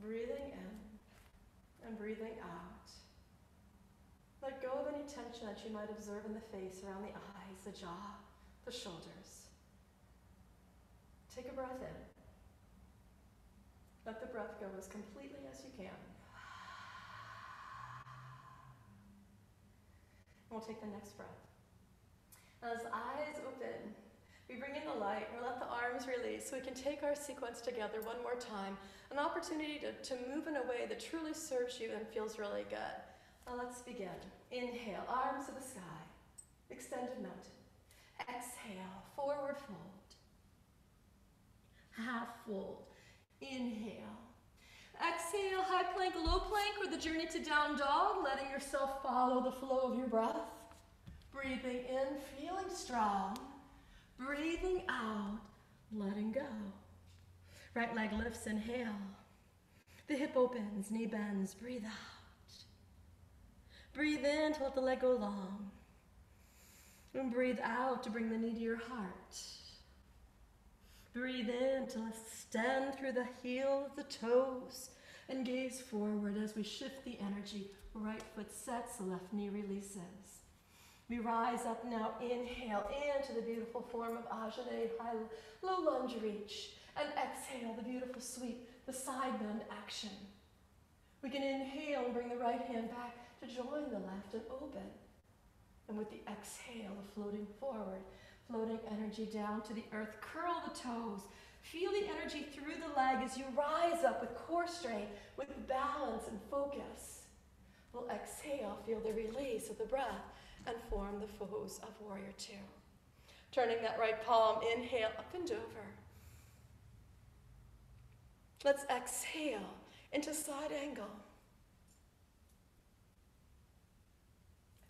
A: Breathing in and breathing out. Let go of any tension that you might observe in the face, around the eyes, the jaw, the shoulders. Take a breath in. Let the breath go as completely as you can. And we'll take the next breath. As eyes open, we bring in the light, we let the arms release so we can take our sequence together one more time. An opportunity to move in a way that truly serves you and feels really good. Now let's begin. Inhale, arms to the sky, extended mountain. Exhale, forward fold. Half fold. Inhale. Exhale, high plank, low plank, or the journey to down dog, letting yourself follow the flow of your breath. Breathing in, feeling strong. Breathing out, letting go. Right leg lifts, inhale. The hip opens, knee bends, breathe out. Breathe in to let the leg go long. And breathe out to bring the knee to your heart. Breathe in to extend through the heel of the toes and gaze forward as we shift the energy. Right foot sets, left knee releases. We rise up now, inhale into the beautiful form of Ajane, high, low lunge reach, and exhale the beautiful sweep, the side bend action. We can inhale and bring the right hand back to join the left and open. And with the exhale, the floating forward, floating energy down to the earth, curl the toes. Feel the energy through the leg as you rise up with core strength, with balance and focus. We'll exhale, feel the release of the breath, and form the pose of Warrior Two. Turning that right palm, inhale, up and over. Let's exhale into side angle.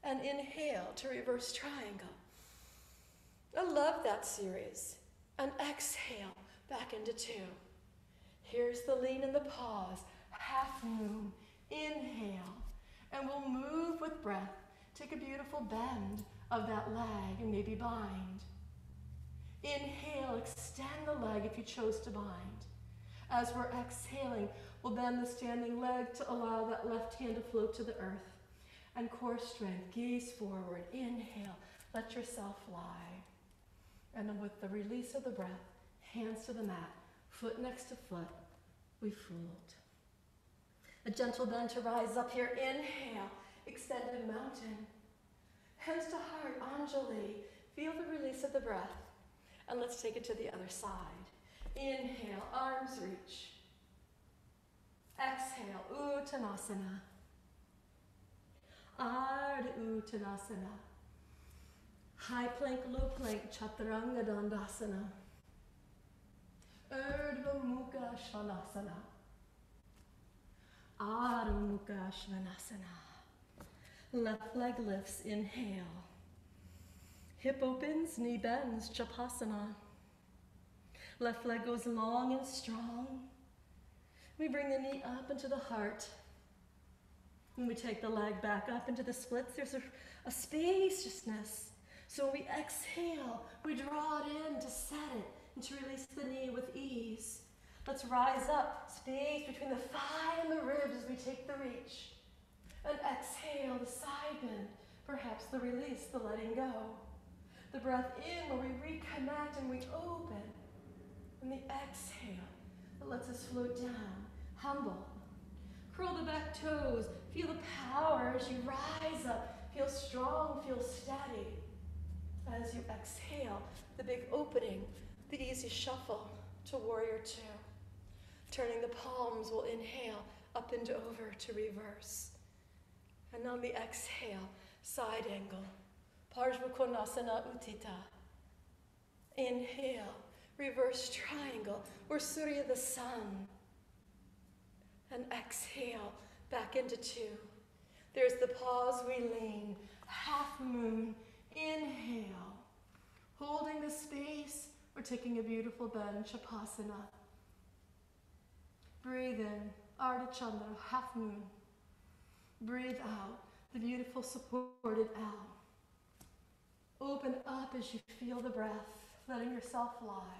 A: And inhale to reverse triangle. I love that series. And exhale back into two. Here's the lean and the pause. Half moon. Inhale. And we'll move with breath. Take a beautiful bend of that leg and maybe bind. Inhale, extend the leg if you chose to bind. As we're exhaling, we'll bend the standing leg to allow that left hand to float to the earth. And core strength, gaze forward, inhale, let yourself fly. And then with the release of the breath, hands to the mat, foot next to foot, we fold. A gentle bend to rise up here, inhale, extended mountain. Hands to heart, Anjali, feel the release of the breath. And let's take it to the other side. Inhale, arms reach. Exhale, Uttanasana. Ardha Uttanasana. High plank, low plank, Chaturanga Dandasana. Urdhva Mukha Svanasana. Adho Mukha Svanasana. Left leg lifts, inhale. Hip opens, knee bends, Chapasana. Left leg goes long and strong. We bring the knee up into the heart. When we take the leg back up into the splits, there's a spaciousness. So when we exhale, we draw it in to set it and to release the knee with ease. Let's rise up, space between the thigh and the ribs as we take the reach. And exhale, the side bend, perhaps the release, the letting go. The breath in where we reconnect and we open. And the exhale that lets us float down, humble. Curl the back toes, feel the power as you rise up. Feel strong, feel steady. As you exhale, the big opening, the easy shuffle to warrior two. Turning the palms, we'll inhale up and over to reverse. And on the exhale, side angle. Parsva Konasana Utthita. Inhale, reverse triangle, or Surya the sun. And exhale, back into two. There's the pause, we lean, half moon. Inhale, holding the space, we're taking a beautiful bend, Chapasana. Breathe in, Ardha Chandra, half moon. Breathe out, the beautiful supported L. Open up as you feel the breath, letting yourself fly.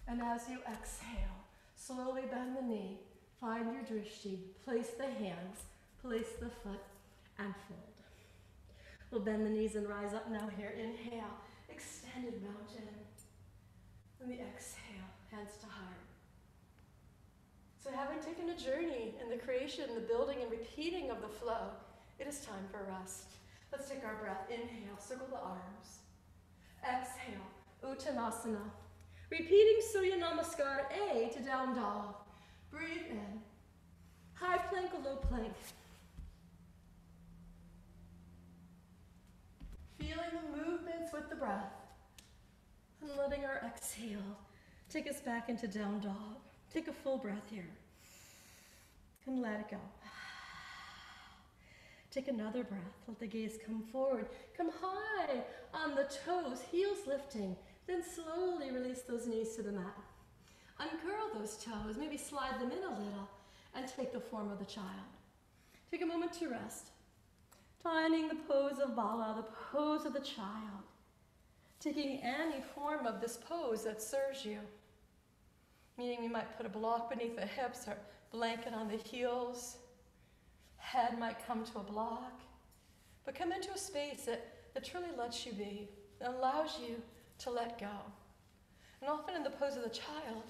A: And as you exhale, slowly bend the knee, find your drishti, place the hands, place the foot, and fold. We'll bend the knees and rise up now here. Inhale, extended mountain. And the exhale, hands to heart. So having taken a journey in the creation, the building, and repeating of the flow, it is time for rest. Let's take our breath. Inhale, circle the arms. Exhale, Uttanasana. Repeating Surya Namaskar A to down dog. Breathe in. High plank, low plank. Feeling the movements with the breath. And letting our exhale take us back into down dog. Take a full breath here. And let it go. Take another breath. Let the gaze come forward. Come high on the toes, heels lifting. Then slowly release those knees to the mat. Uncurl those toes, maybe slide them in a little, and take the form of the child. Take a moment to rest. Finding the pose of Bala, the pose of the child. Taking any form of this pose that serves you. Meaning we might put a block beneath the hips or blanket on the heels. Head might come to a block. But come into a space that truly lets you be, that allows you to let go. And often in the pose of the child,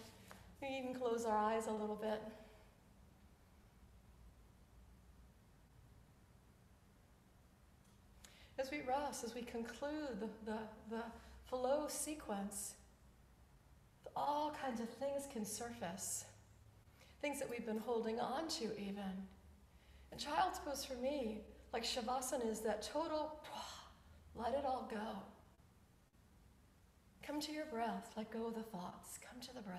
A: we even close our eyes a little bit. As we rest, as we conclude the flow sequence, all kinds of things can surface. Things that we've been holding on to even. And child's pose for me, like Shavasana, is that total, let it all go. Come to your breath, let go of the thoughts, come to the breath.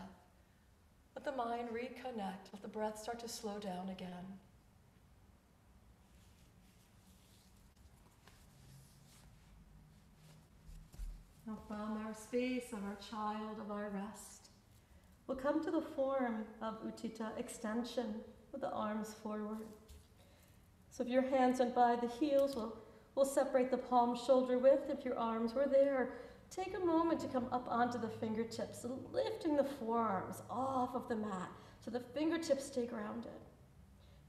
A: Let the mind reconnect, let the breath start to slow down again. Now from our space, of our child, of our rest, we'll come to the form of Utthita, extension with the arms forward. So if your hands went by the heels, we'll separate the palm shoulder width. If your arms were there, take a moment to come up onto the fingertips, lifting the forearms off of the mat so the fingertips stay grounded.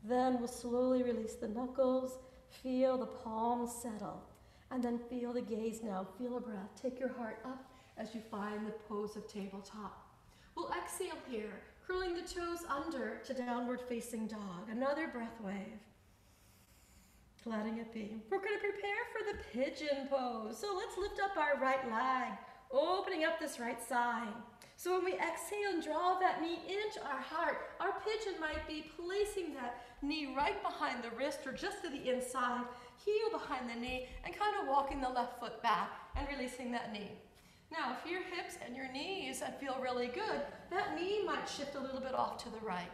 A: Then we'll slowly release the knuckles, feel the palms settle. And then feel the gaze now, feel a breath. Take your heart up as you find the pose of tabletop. We'll exhale here, curling the toes under to downward facing dog. Another breath wave. Letting it be. We're going to prepare for the pigeon pose. So let's lift up our right leg, opening up this right side. So when we exhale and draw that knee into our heart, our pigeon might be placing that knee right behind the wrist or just to the inside, heel behind the knee, and kind of walking the left foot back and releasing that knee. Now, if your hips and your knees feel really good, that knee might shift a little bit off to the right.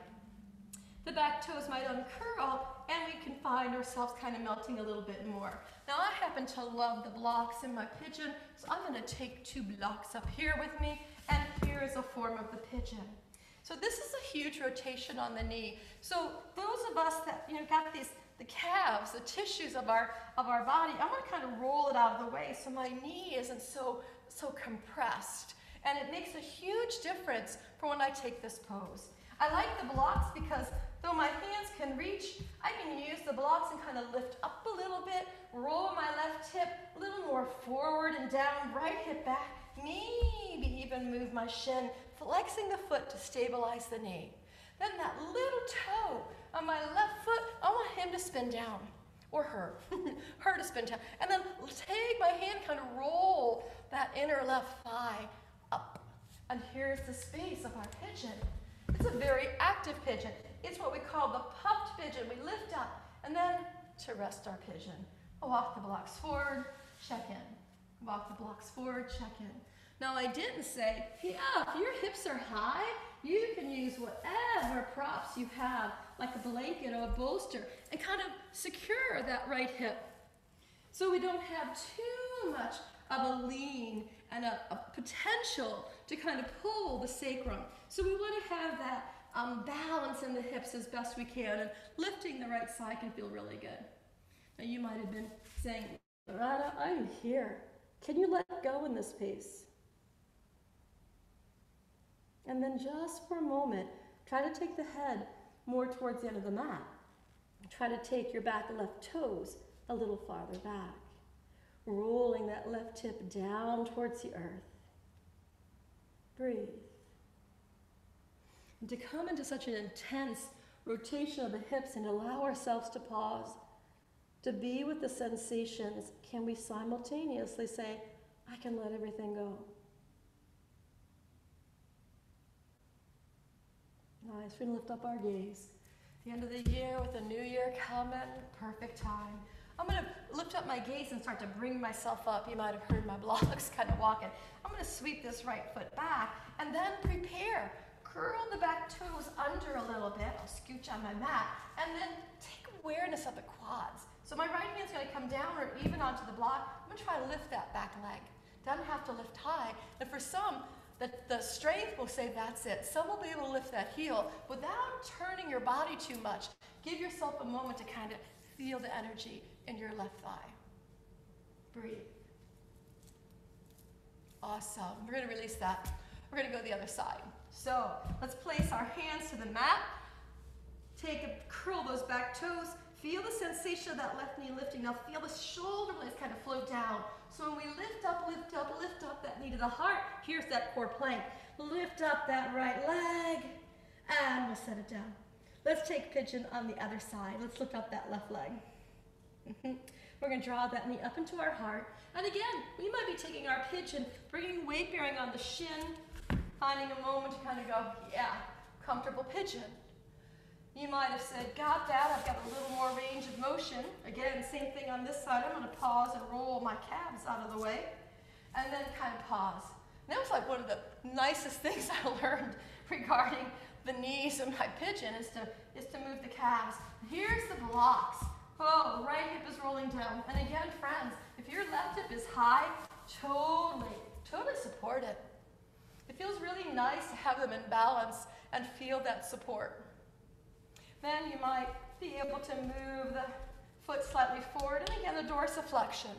A: The back toes might uncurl, and we can find ourselves kind of melting a little bit more. Now, I happen to love the blocks in my pigeon, so I'm going to take 2 blocks up here with me, and here is a form of the pigeon. So this is a huge rotation on the knee. So those of us that got the calves, the tissues of our body, I want to kind of roll it out of the way so my knee isn't so compressed. And it makes a huge difference for when I take this pose. I like the blocks because though my hands can reach, I can use the blocks and kind of lift up a little bit, roll my left hip a little more forward and down, right hip back, maybe even move my shin, flexing the foot to stabilize the knee. Then that little toe on my left foot, I want him to spin down, or her, her to spin down. And then take my hand, kind of roll that inner left thigh up. And here's the space of our pigeon. It's a very active pigeon. It's what we call the puffed pigeon. We lift up, and then to rest our pigeon. I'll walk the blocks forward, check in. Walk the blocks forward, check in. Now, I didn't say, yeah, if your hips are high, you can use whatever props you have, like a blanket or a bolster, and kind of secure that right hip. So we don't have too much of a lean and a potential to kind of pull the sacrum. So we want to have that balance in the hips as best we can, and lifting the right side can feel really good. Now you might have been saying, Loretta, I'm here. Can you let go in this piece? And then just for a moment, try to take the head more towards the end of the mat. Try to take your back left toes a little farther back. Rolling that left hip down towards the earth. Breathe. And to come into such an intense rotation of the hips and allow ourselves to pause, to be with the sensations, can we simultaneously say, I can let everything go? Nice. We're going to lift up our gaze. The end of the year with a new year coming, perfect time. I'm going to lift up my gaze and start to bring myself up. You might have heard my blocks kind of walking. I'm going to sweep this right foot back and then prepare. Curl the back toes under a little bit. I'll scooch on my mat and then take awareness of the quads. So my right hand's going to come down or even onto the block. I'm going to try to lift that back leg. Doesn't have to lift high. And for some, the strength will say that's it. Some will be able to lift that heel without turning your body too much. Give yourself a moment to kind of feel the energy in your left thigh. Breathe. Awesome. We're going to release that. We're going to go the other side. So let's place our hands to the mat. Curl those back toes. Feel the sensation of that left knee lifting. Now feel the shoulder blades kind of float down. So when we lift up that knee to the heart, here's that core plank. Lift up that right leg, and we'll set it down. Let's take pigeon on the other side. Let's lift up that left leg. We're going to draw that knee up into our heart. And again, we might be taking our pigeon, bringing weight bearing on the shin, finding a moment to kind of go, yeah, comfortable pigeon. You might have said, got that, I've got a little more range of motion. Again, same thing on this side. I'm going to pause and roll my calves out of the way, and then kind of pause. And that was like one of the nicest things I learned regarding the knees of my pigeon is to move the calves. Here's the blocks. Oh, right hip is rolling down. And again, friends, if your left hip is high, totally support it. It feels really nice to have them in balance and feel that support. Then you might be able to move the foot slightly forward, and again, the dorsiflexion.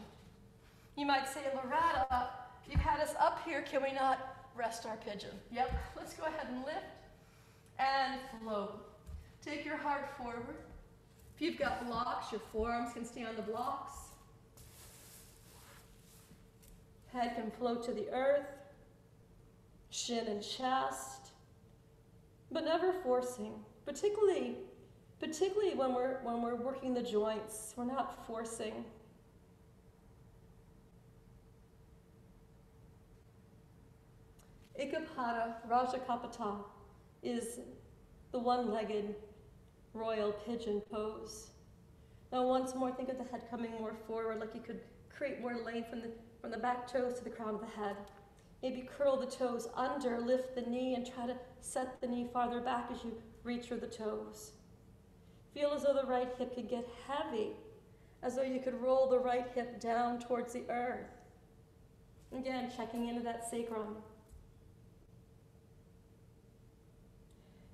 A: You might say, Loretta, you've had us up here, can we not rest our pigeon? Yep, let's go ahead and lift and float. Take your heart forward. If you've got blocks, your forearms can stay on the blocks. Head can float to the earth, shin and chest, but never forcing. Particularly when we're working the joints, we're not forcing. Ekapada Rajakapata is the one-legged royal pigeon pose. Now once more, think of the head coming more forward, like you could create more length from the back toes to the crown of the head. Maybe curl the toes under, lift the knee, and try to set the knee farther back as you reach through the toes. Feel as though the right hip could get heavy, as though you could roll the right hip down towards the earth. Again, checking into that sacrum.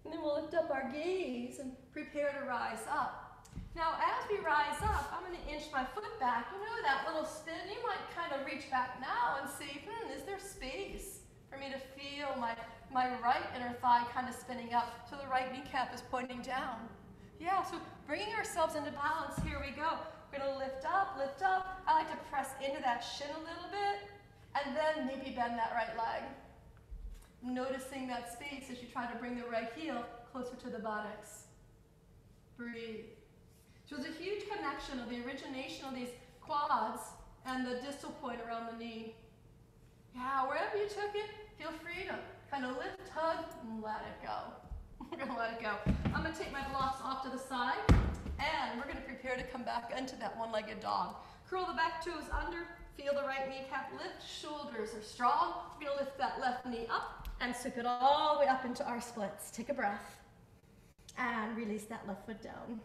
A: And then we'll lift up our gaze and prepare to rise up. Now, as we rise up, I'm going to inch my foot back. You know that little spin? You might kind of reach back now and see, is there space for me to feel my right inner thigh kind of spinning up so the right kneecap is pointing down? Yeah, so bringing ourselves into balance, here we go. We're going to lift up, lift up. I like to press into that shin a little bit, and then maybe bend that right leg. Noticing that space as you try to bring the right heel closer to the buttocks. Breathe. So there's a huge connection of the origination of these quads and the distal point around the knee. Yeah, wherever you took it, feel free to kind of lift, hug, and let it go. We're going to let it go. I'm going to take my blocks off to the side, and we're going to prepare to come back into that one-legged dog. Curl the back toes under, feel the right kneecap lift, shoulders are strong. We're going to lift that left knee up and sink it all the way up into our splits. Take a breath, and release that left foot down.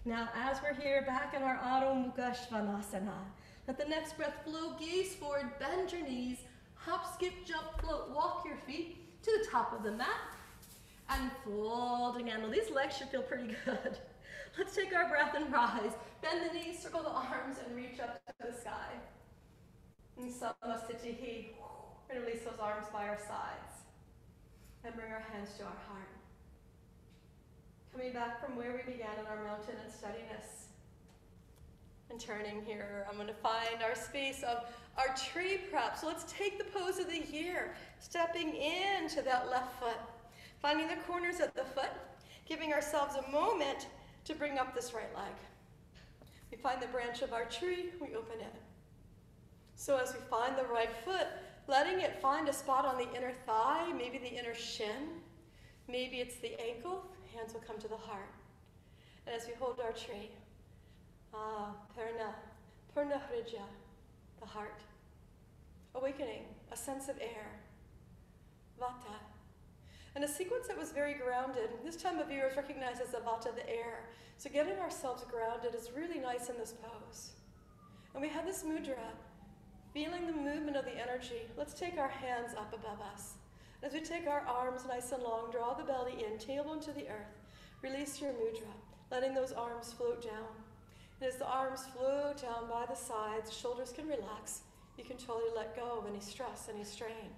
A: Now, as we're here back in our Adho Mukha Svanasana, let the next breath flow, gaze forward, bend your knees, hop, skip, jump, float, walk your feet to the top of the mat, and folding in. Well, these legs should feel pretty good. Let's take our breath and rise. Bend the knees, circle the arms, and reach up to the sky. And Samasthiti. We're going to release those arms by our sides and bring our hands to our heart. Coming back from where we began in our mountain and steadiness. And turning here, I'm going to find our space of our tree prep. So let's take the pose of the year, stepping into that left foot, finding the corners of the foot, giving ourselves a moment to bring up this right leg. We find the branch of our tree, we open it. So as we find the right foot, letting it find a spot on the inner thigh, maybe the inner shin, maybe it's the ankle, hands will come to the heart. And as we hold our tree, Purna Hridya, the heart. Awakening, a sense of air. Vata. And a sequence that was very grounded. This time of year is recognized as the Vata, the air. So getting ourselves grounded is really nice in this pose. And we have this mudra, feeling the movement of the energy. Let's take our hands up above us. As we take our arms nice and long, draw the belly in, tailbone to the earth. Release your mudra, letting those arms float down. And as the arms float down by the sides, shoulders can relax. You can totally let go of any stress, any strain.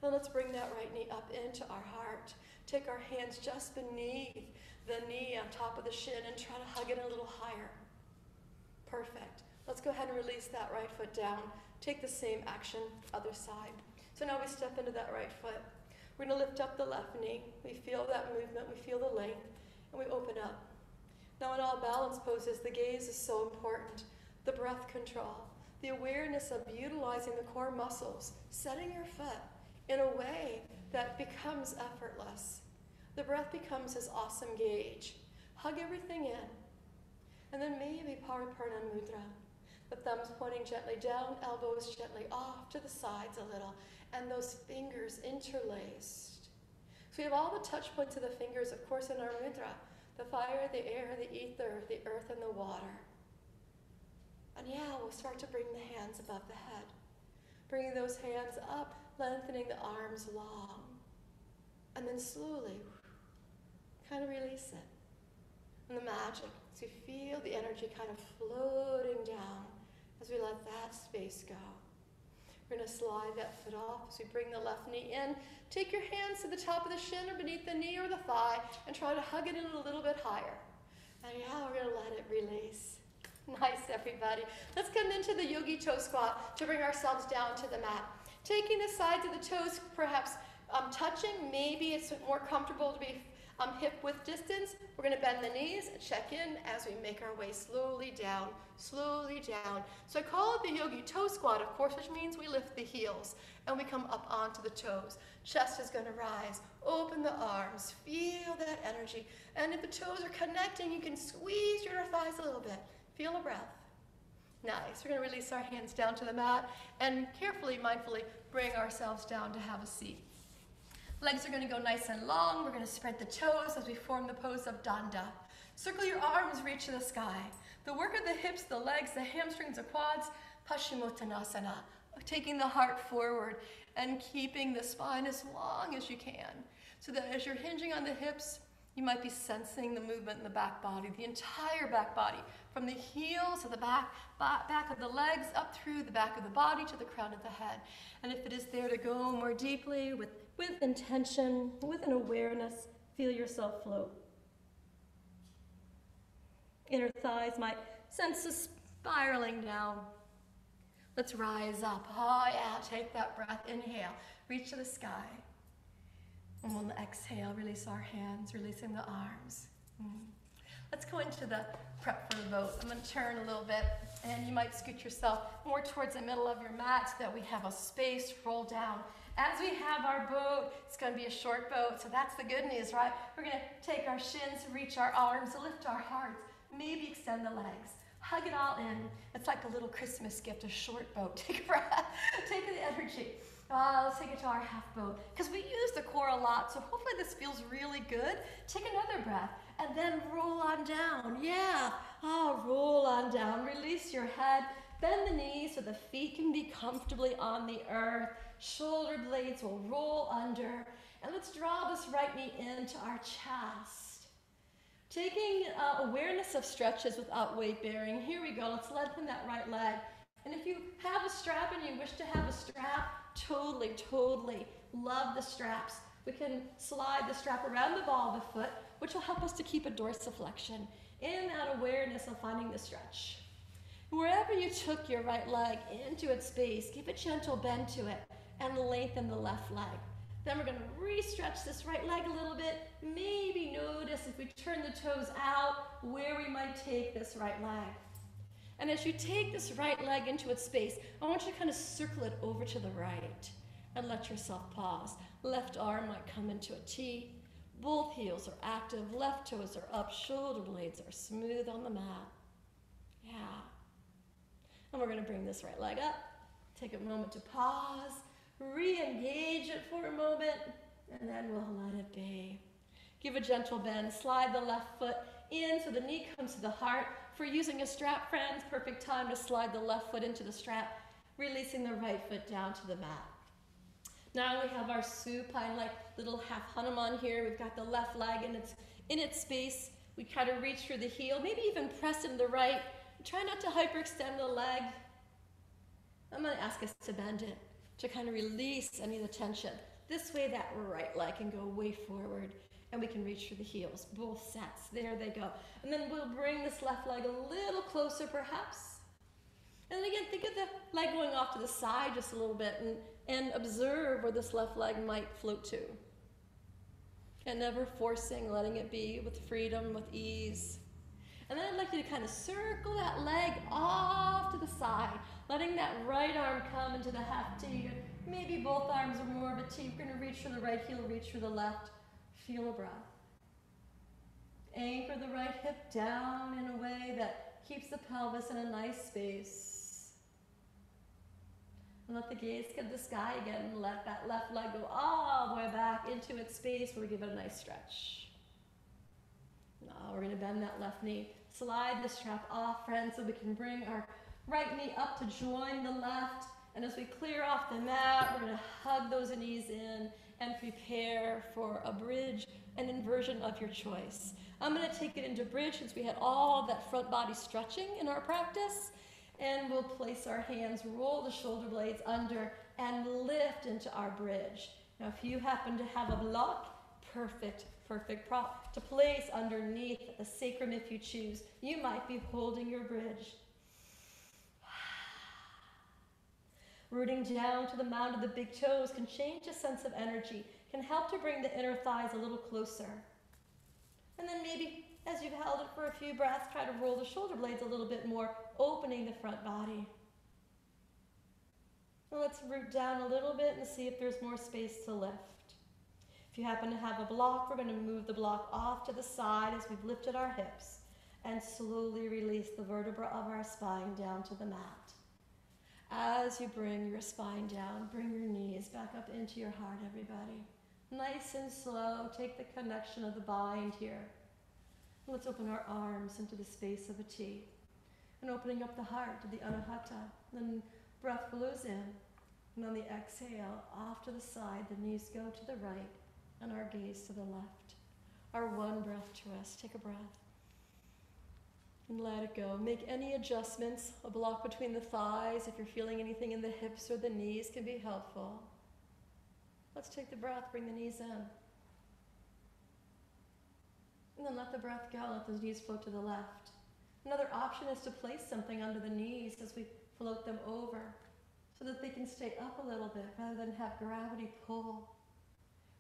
A: Then let's bring that right knee up into our heart. Take our hands just beneath the knee on top of the shin and try to hug it a little higher. Perfect. Let's go ahead and release that right foot down. Take the same action, other side. So now we step into that right foot. We're going to lift up the left knee. We feel that movement, we feel the length, and we open up. Now in all balance poses, the gaze is so important. The breath control, the awareness of utilizing the core muscles, setting your foot in a way that becomes effortless. The breath becomes this awesome gauge. Hug everything in. And then maybe Pariparna Mudra. The thumbs pointing gently down, elbows gently off to the sides a little, and those fingers interlaced. So we have all the touch points of the fingers, of course, in our mudra. The fire, the air, the ether, the earth, and the water. And yeah, we'll start to bring the hands above the head. Bringing those hands up, lengthening the arms long. And then slowly, kind of release it. And the magic, as you feel the energy kind of floating down as we let that space go. We're going to slide that foot off as we bring the left knee in. Take your hands to the top of the shin or beneath the knee or the thigh and try to hug it in a little bit higher. And yeah, we're going to let it release. Nice, everybody. Let's come into the yogi toe squat to bring ourselves down to the mat. Taking the sides of the toes, perhaps touching. Maybe it's more comfortable to be Hip width distance. We're going to bend the knees and check in as we make our way slowly down, slowly down. So I call it the yogi toe squat, of course, which means we lift the heels and we come up onto the toes. Chest is going to rise. Open the arms. Feel that energy. And if the toes are connecting, you can squeeze your inner thighs a little bit. Feel a breath. Nice. We're going to release our hands down to the mat and carefully, mindfully bring ourselves down to have a seat. Legs are going to go nice and long. We're going to spread the toes as we form the pose of Danda. Circle your arms, reach to the sky. The work of the hips, the legs, the hamstrings, the quads, Paschimottanasana. Taking the heart forward and keeping the spine as long as you can. So that as you're hinging on the hips, you might be sensing the movement in the back body, the entire back body, from the heels to the back of the legs, up through the back of the body to the crown of the head. And if it is there to go more deeply with intention, with an awareness, feel yourself float. Inner thighs might sense a spiraling down. Let's rise up. Oh yeah, take that breath. Inhale, reach to the sky. And we'll exhale, release our hands, releasing the arms. Let's go into the prep for the boat. I'm going to turn a little bit, and you might scoot yourself more towards the middle of your mat so that we have a space to roll down. As we have our boat, it's going to be a short boat, so that's the good news, right? We're going to take our shins, reach our arms, lift our hearts, maybe extend the legs. Hug it all in. It's like a little Christmas gift, a short boat. Take a breath, take the energy. Let's take it to our half boat, because we use the core a lot, so hopefully this feels really good. Take another breath, and then roll on down. Yeah, roll on down. Release your head, bend the knees so the feet can be comfortably on the earth. Shoulder blades will roll under, and let's draw this right knee into our chest. Taking awareness of stretches without weight bearing. Here we go, let's lengthen that right leg. And if you have a strap and you wish to have a strap, totally love the straps. We can slide the strap around the ball of the foot, which will help us to keep a dorsiflexion in that awareness of finding the stretch. Wherever you took your right leg into its space, give a gentle bend to it and lengthen the left leg. Then we're going to re-stretch this right leg a little bit. Maybe notice if we turn the toes out where we might take this right leg. And as you take this right leg into its space, I want you to kind of circle it over to the right and let yourself pause. Left arm might come into a T. Both heels are active. Left toes are up. Shoulder blades are smooth on the mat. Yeah. And we're going to bring this right leg up. Take a moment to pause. Re-engage it for a moment, and then we'll let it be. Give a gentle bend. Slide the left foot in so the knee comes to the heart. For using a strap, friends, perfect time to slide the left foot into the strap, releasing the right foot down to the mat. Now we have our supine, like little half Hanuman here. We've got the left leg in its space. We kind of reach through the heel, maybe even press into the right. Try not to hyperextend the leg. I'm going to ask us to bend it, to kind of release any of the tension. This way that right leg can go way forward, and we can reach through the heels, both sets. There they go. And then we'll bring this left leg a little closer perhaps. And then again, think of the leg going off to the side just a little bit and observe where this left leg might float to. And never forcing, letting it be with freedom, with ease. And then I'd like you to kind of circle that leg off to the side, letting that right arm come into the half T. Maybe both arms are more of a T. We're going to reach for the right heel, reach for the left. Feel a breath. Anchor the right hip down in a way that keeps the pelvis in a nice space. And let the gaze get the sky again, and let that left leg go all the way back into its space where we give it a nice stretch. Now we're going to bend that left knee. Slide the strap off, friends, so we can bring our right knee up to join the left. And as we clear off the mat, we're going to hug those knees in and prepare for a bridge, an inversion of your choice. I'm going to take it into bridge since we had all that front body stretching in our practice. And we'll place our hands, roll the shoulder blades under, and lift into our bridge. Now, if you happen to have a block, perfect prop to place underneath the sacrum if you choose. You might be holding your bridge. Rooting down to the mound of the big toes can change a sense of energy, can help to bring the inner thighs a little closer. And then maybe as you've held it for a few breaths, try to roll the shoulder blades a little bit more, opening the front body. Now let's root down a little bit and see if there's more space to lift. If you happen to have a block, we're going to move the block off to the side as we've lifted our hips and slowly release the vertebra of our spine down to the mat. As you bring your spine down, bring your knees back up into your heart, everybody. Nice and slow, take the connection of the bind here. Let's open our arms into the space of a T. And opening up the heart to the Anahata. Then breath blows in. And on the exhale, off to the side, the knees go to the right and our gaze to the left. Our one breath to rest. Take a breath. And let it go. Make any adjustments. A block between the thighs, if you're feeling anything in the hips or the knees, can be helpful. Let's take the breath, bring the knees in. And then let the breath go, let the knees float to the left. Another option is to place something under the knees as we float them over so that they can stay up a little bit rather than have gravity pull.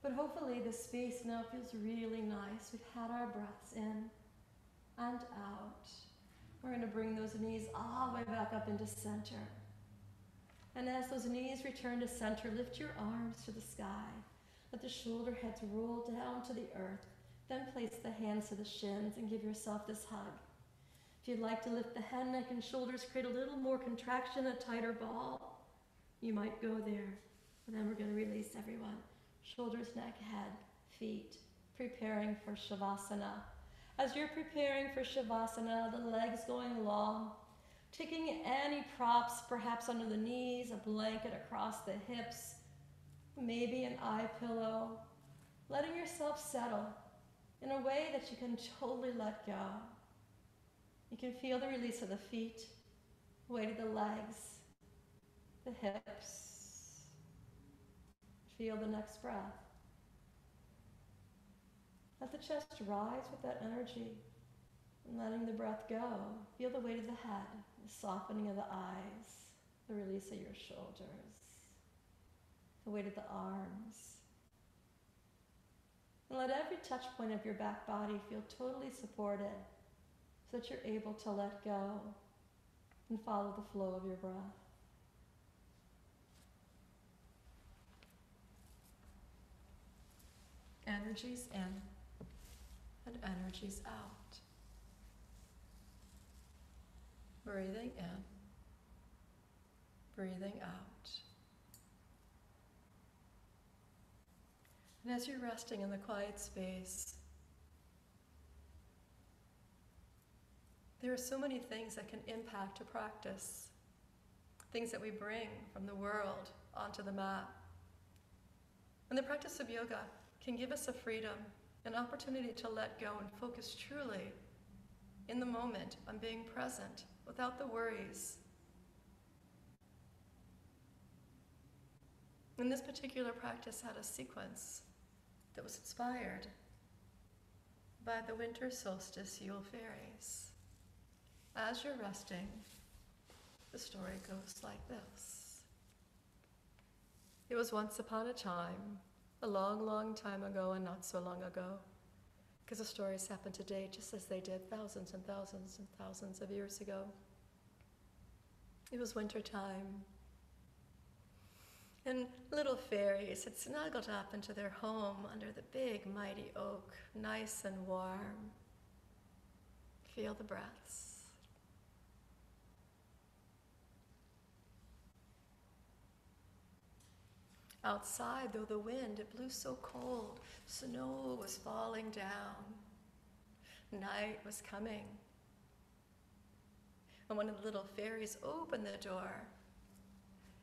A: But hopefully this space now feels really nice. We've had our breaths in and out. We're going to bring those knees all the way back up into center. And as those knees return to center, lift your arms to the sky. Let the shoulder heads roll down to the earth. Then place the hands to the shins and give yourself this hug. If you'd like to lift the head, neck, and shoulders, create a little more contraction, a tighter ball, you might go there. And then we're going to release everyone. Shoulders, neck, head, feet, preparing for Shavasana. As you're preparing for Shavasana, the legs going long, taking any props, perhaps under the knees, a blanket across the hips, maybe an eye pillow, letting yourself settle in a way that you can totally let go. You can feel the release of the feet, weight of the legs, the hips. Feel the next breath. Let the chest rise with that energy and letting the breath go. Feel the weight of the head, the softening of the eyes, the release of your shoulders, the weight of the arms. And let every touch point of your back body feel totally supported so that you're able to let go and follow the flow of your breath. Energies in and energies out. Breathing in, breathing out. And as you're resting in the quiet space, there are so many things that can impact a practice, things that we bring from the world onto the mat. And the practice of yoga can give us a freedom, an opportunity to let go and focus truly in the moment on being present without the worries. And this particular practice had a sequence that was inspired by the winter solstice Yule fairies. As you're resting, the story goes like this. It was once upon a time, a long, long time ago and not so long ago, because the stories happen today just as they did thousands and thousands and thousands of years ago. It was winter time, and little fairies had snuggled up into their home under the big, mighty oak, nice and warm. Feel the breaths. Outside, though the wind, it blew so cold, snow was falling down. Night was coming. And one of the little fairies opened the door.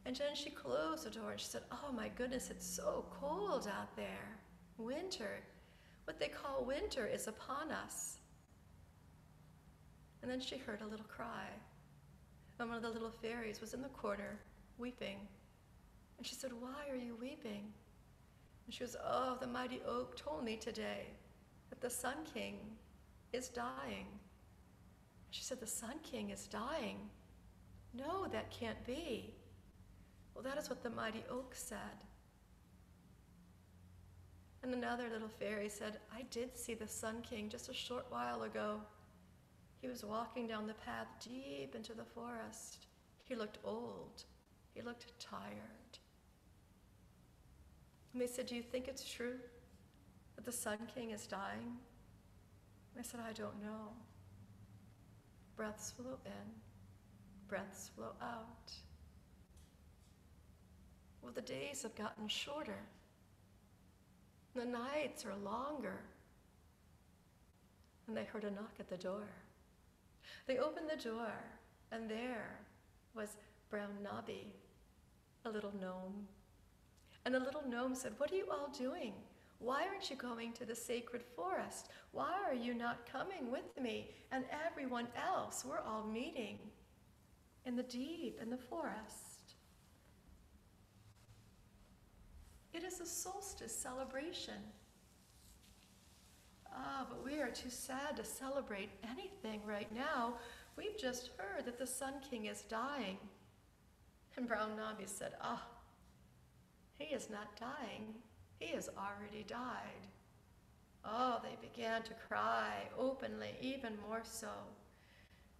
A: And then she closed the door and she said, "Oh my goodness, it's so cold out there. Winter, what they call winter is upon us." And then she heard a little cry. And one of the little fairies was in the corner, weeping. And she said, "Why are you weeping?" And she was, "Oh, the mighty oak told me today that the Sun King is dying." She said, "The Sun King is dying? No, that can't be." Well, that is what the mighty oak said. And another little fairy said, I did see the Sun King just a short while ago. He was walking down the path deep into the forest. He looked old. He looked tired. And they said, do you think it's true that the Sun King is dying? And I said, I don't know. Breaths flow in, breaths flow out. Well, the days have gotten shorter. The nights are longer. And they heard a knock at the door. They opened the door, and there was Brown Nobby, a little gnome. And the little gnome said, what are you all doing? Why aren't you going to the sacred forest? Why are you not coming with me and everyone else? We're all meeting in the forest. It is a solstice celebration. But we are too sad to celebrate anything right now. We've just heard that the Sun King is dying. And Brown Nobby said, he is not dying. He has already died. Oh, they began to cry openly, even more so.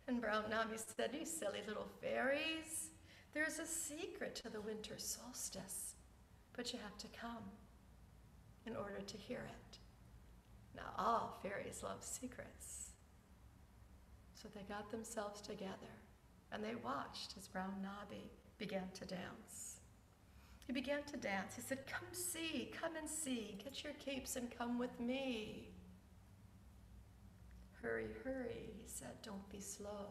A: And Brown Nobby said, you silly little fairies, there's a secret to the winter solstice, but you have to come in order to hear it. Now, all fairies love secrets. So they got themselves together, and they watched as Brown Nobby began to dance. He began to dance. He said, come and see, get your capes and come with me. Hurry, hurry, he said, don't be slow.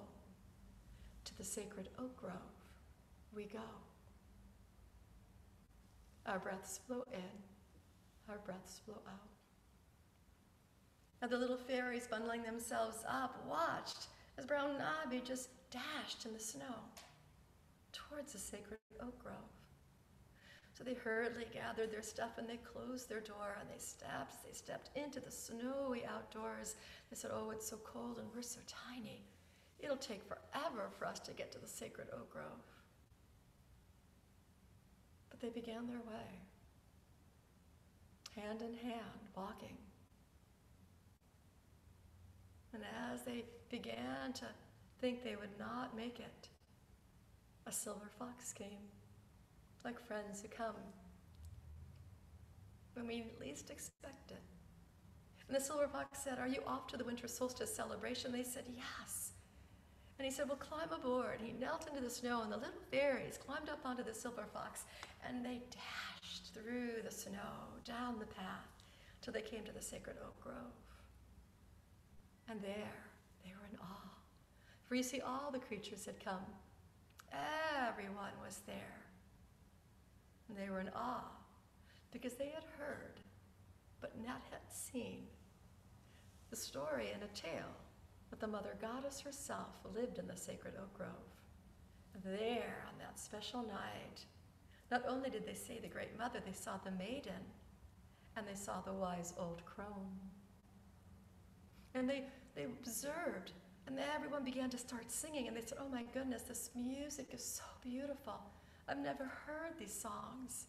A: To the sacred oak grove we go. Our breaths flow in, our breaths flow out. And the little fairies bundling themselves up watched as Brown Nobby just dashed in the snow towards the sacred oak grove. So they hurriedly gathered their stuff and they closed their door and they stepped into the snowy outdoors. They said, oh, it's so cold and we're so tiny. It'll take forever for us to get to the sacred oak grove. But they began their way, hand in hand, walking. And as they began to think they would not make it, a silver fox came, like friends who come when we least expect it. And the silver fox said, are you off to the winter solstice celebration? They said, yes. And he said, well, climb aboard. He knelt into the snow, and the little fairies climbed up onto the silver fox, and they dashed through the snow, down the path, till they came to the sacred oak grove. And there, they were in awe. For you see, all the creatures had come. Everyone was there. And they were in awe because they had heard, but not had seen, the story and a tale that the mother goddess herself lived in the sacred oak grove. And there, on that special night, not only did they see the great mother, they saw the maiden, and they saw the wise old crone. And they observed, and everyone began to start singing, and they said, oh my goodness, this music is so beautiful. I've never heard these songs.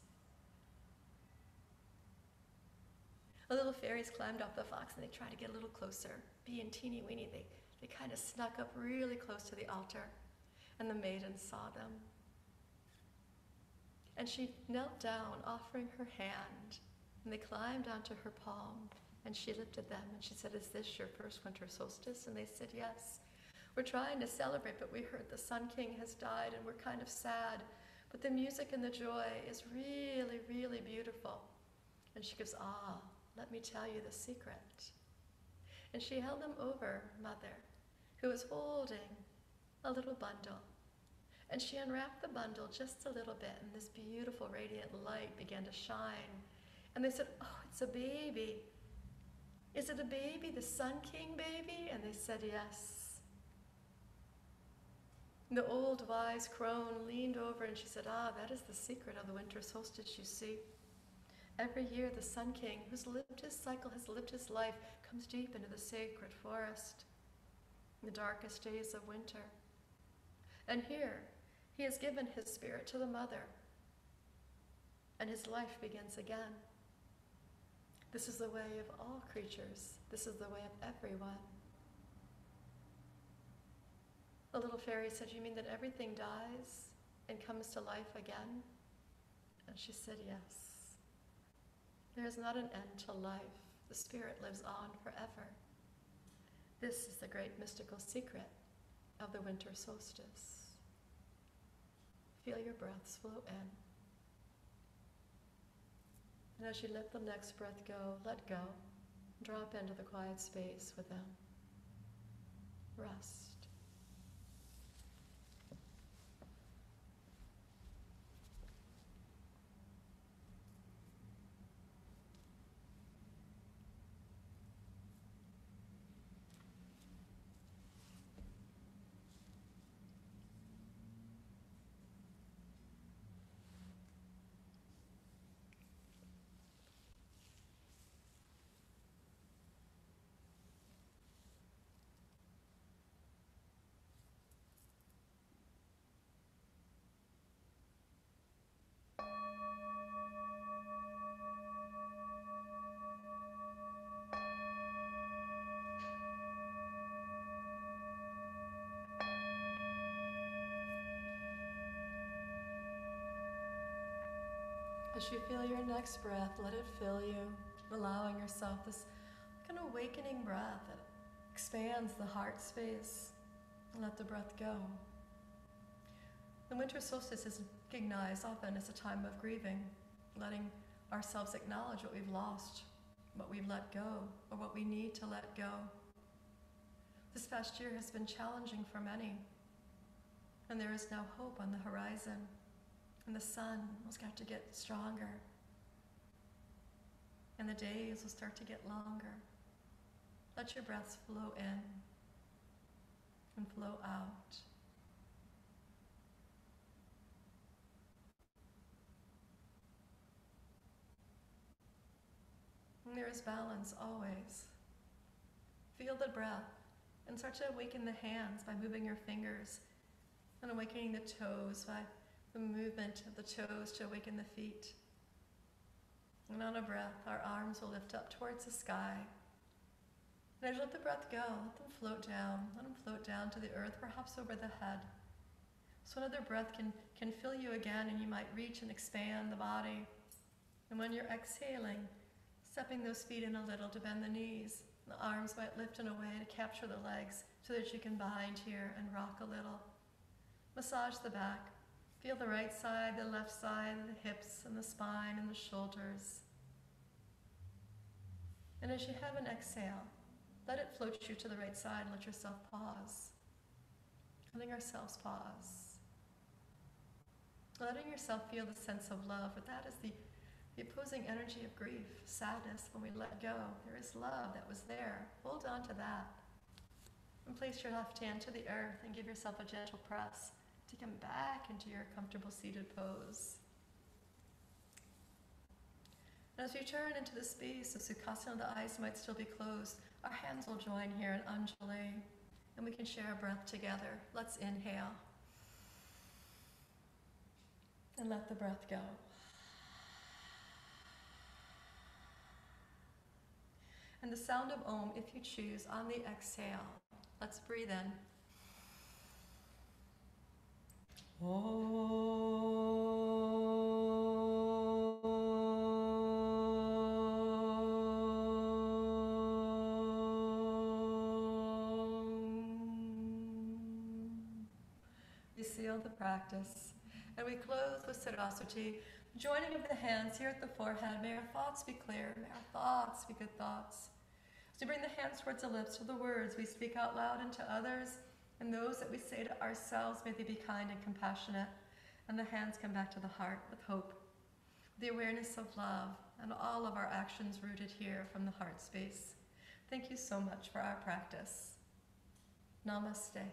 A: The little fairies climbed off the fox and they tried to get a little closer. Being teeny weeny, they kind of snuck up really close to the altar, and the maiden saw them. And she knelt down, offering her hand, and they climbed onto her palm, and she lifted them, and she said, is this your first winter solstice? And they said, yes. We're trying to celebrate, but we heard the Sun King has died, and we're kind of sad. But the music and the joy is really, really beautiful. And she goes, let me tell you the secret. And she held them over Mother, who was holding a little bundle. And she unwrapped the bundle just a little bit, and this beautiful radiant light began to shine. And they said, oh, it's a baby. Is it a baby, the Sun King baby? And they said, yes. And the old wise crone leaned over and she said, that is the secret of the winter solstice, you see. Every year the Sun King, who's lived his cycle, has lived his life, comes deep into the sacred forest in the darkest days of winter. And here, he has given his spirit to the mother, and his life begins again. This is the way of all creatures. This is the way of everyone. The little fairy said, "You mean that everything dies and comes to life again?" And she said, "Yes. There is not an end to life. The spirit lives on forever. This is the great mystical secret of the winter solstice." Feel your breaths flow in. And as you let the next breath go, let go. Drop into the quiet space within. Rest. As you feel your next breath, let it fill you, allowing yourself this kind of awakening breath that expands the heart space. Let the breath go. The winter solstice is recognized often as a time of grieving, letting ourselves acknowledge what we've lost, what we've let go, or what we need to let go. This past year has been challenging for many, and there is now hope on the horizon. And the sun will start to get stronger. And the days will start to get longer. Let your breaths flow in and flow out. And there is balance always. Feel the breath and start to awaken the hands by moving your fingers and awakening the toes by the movement of the toes to awaken the feet. And on a breath, our arms will lift up towards the sky. And as you let the breath go, let them float down. Let them float down to the earth, perhaps over the head. So another breath can fill you again, and you might reach and expand the body. And when you're exhaling, stepping those feet in a little to bend the knees. The arms might lift in a way to capture the legs so that you can bind here and rock a little. Massage the back. Feel the right side, the left side, the hips and the spine and the shoulders. And as you have an exhale, let it float you to the right side and let yourself pause. Letting ourselves pause. Letting yourself feel the sense of love, for that is the opposing energy of grief, sadness. When we let go, there is love that was there. Hold on to that. And place your left hand to the earth and give yourself a gentle press to come back into your comfortable seated pose. And as we turn into the space of Sukhasana, the eyes might still be closed. Our hands will join here in Anjali, and we can share a breath together. Let's inhale. And let the breath go. And the sound of Om, if you choose, on the exhale. Let's breathe in. We seal the practice, and we close with Saraswati, joining of the hands here at the forehead. May our thoughts be clear, may our thoughts be good thoughts. As we bring the hands towards the lips, to the words we speak out loud into others, and those that we say to ourselves, may they be kind and compassionate. And the hands come back to the heart with hope, the awareness of love, and all of our actions rooted here from the heart space. Thank you so much for our practice. Namaste.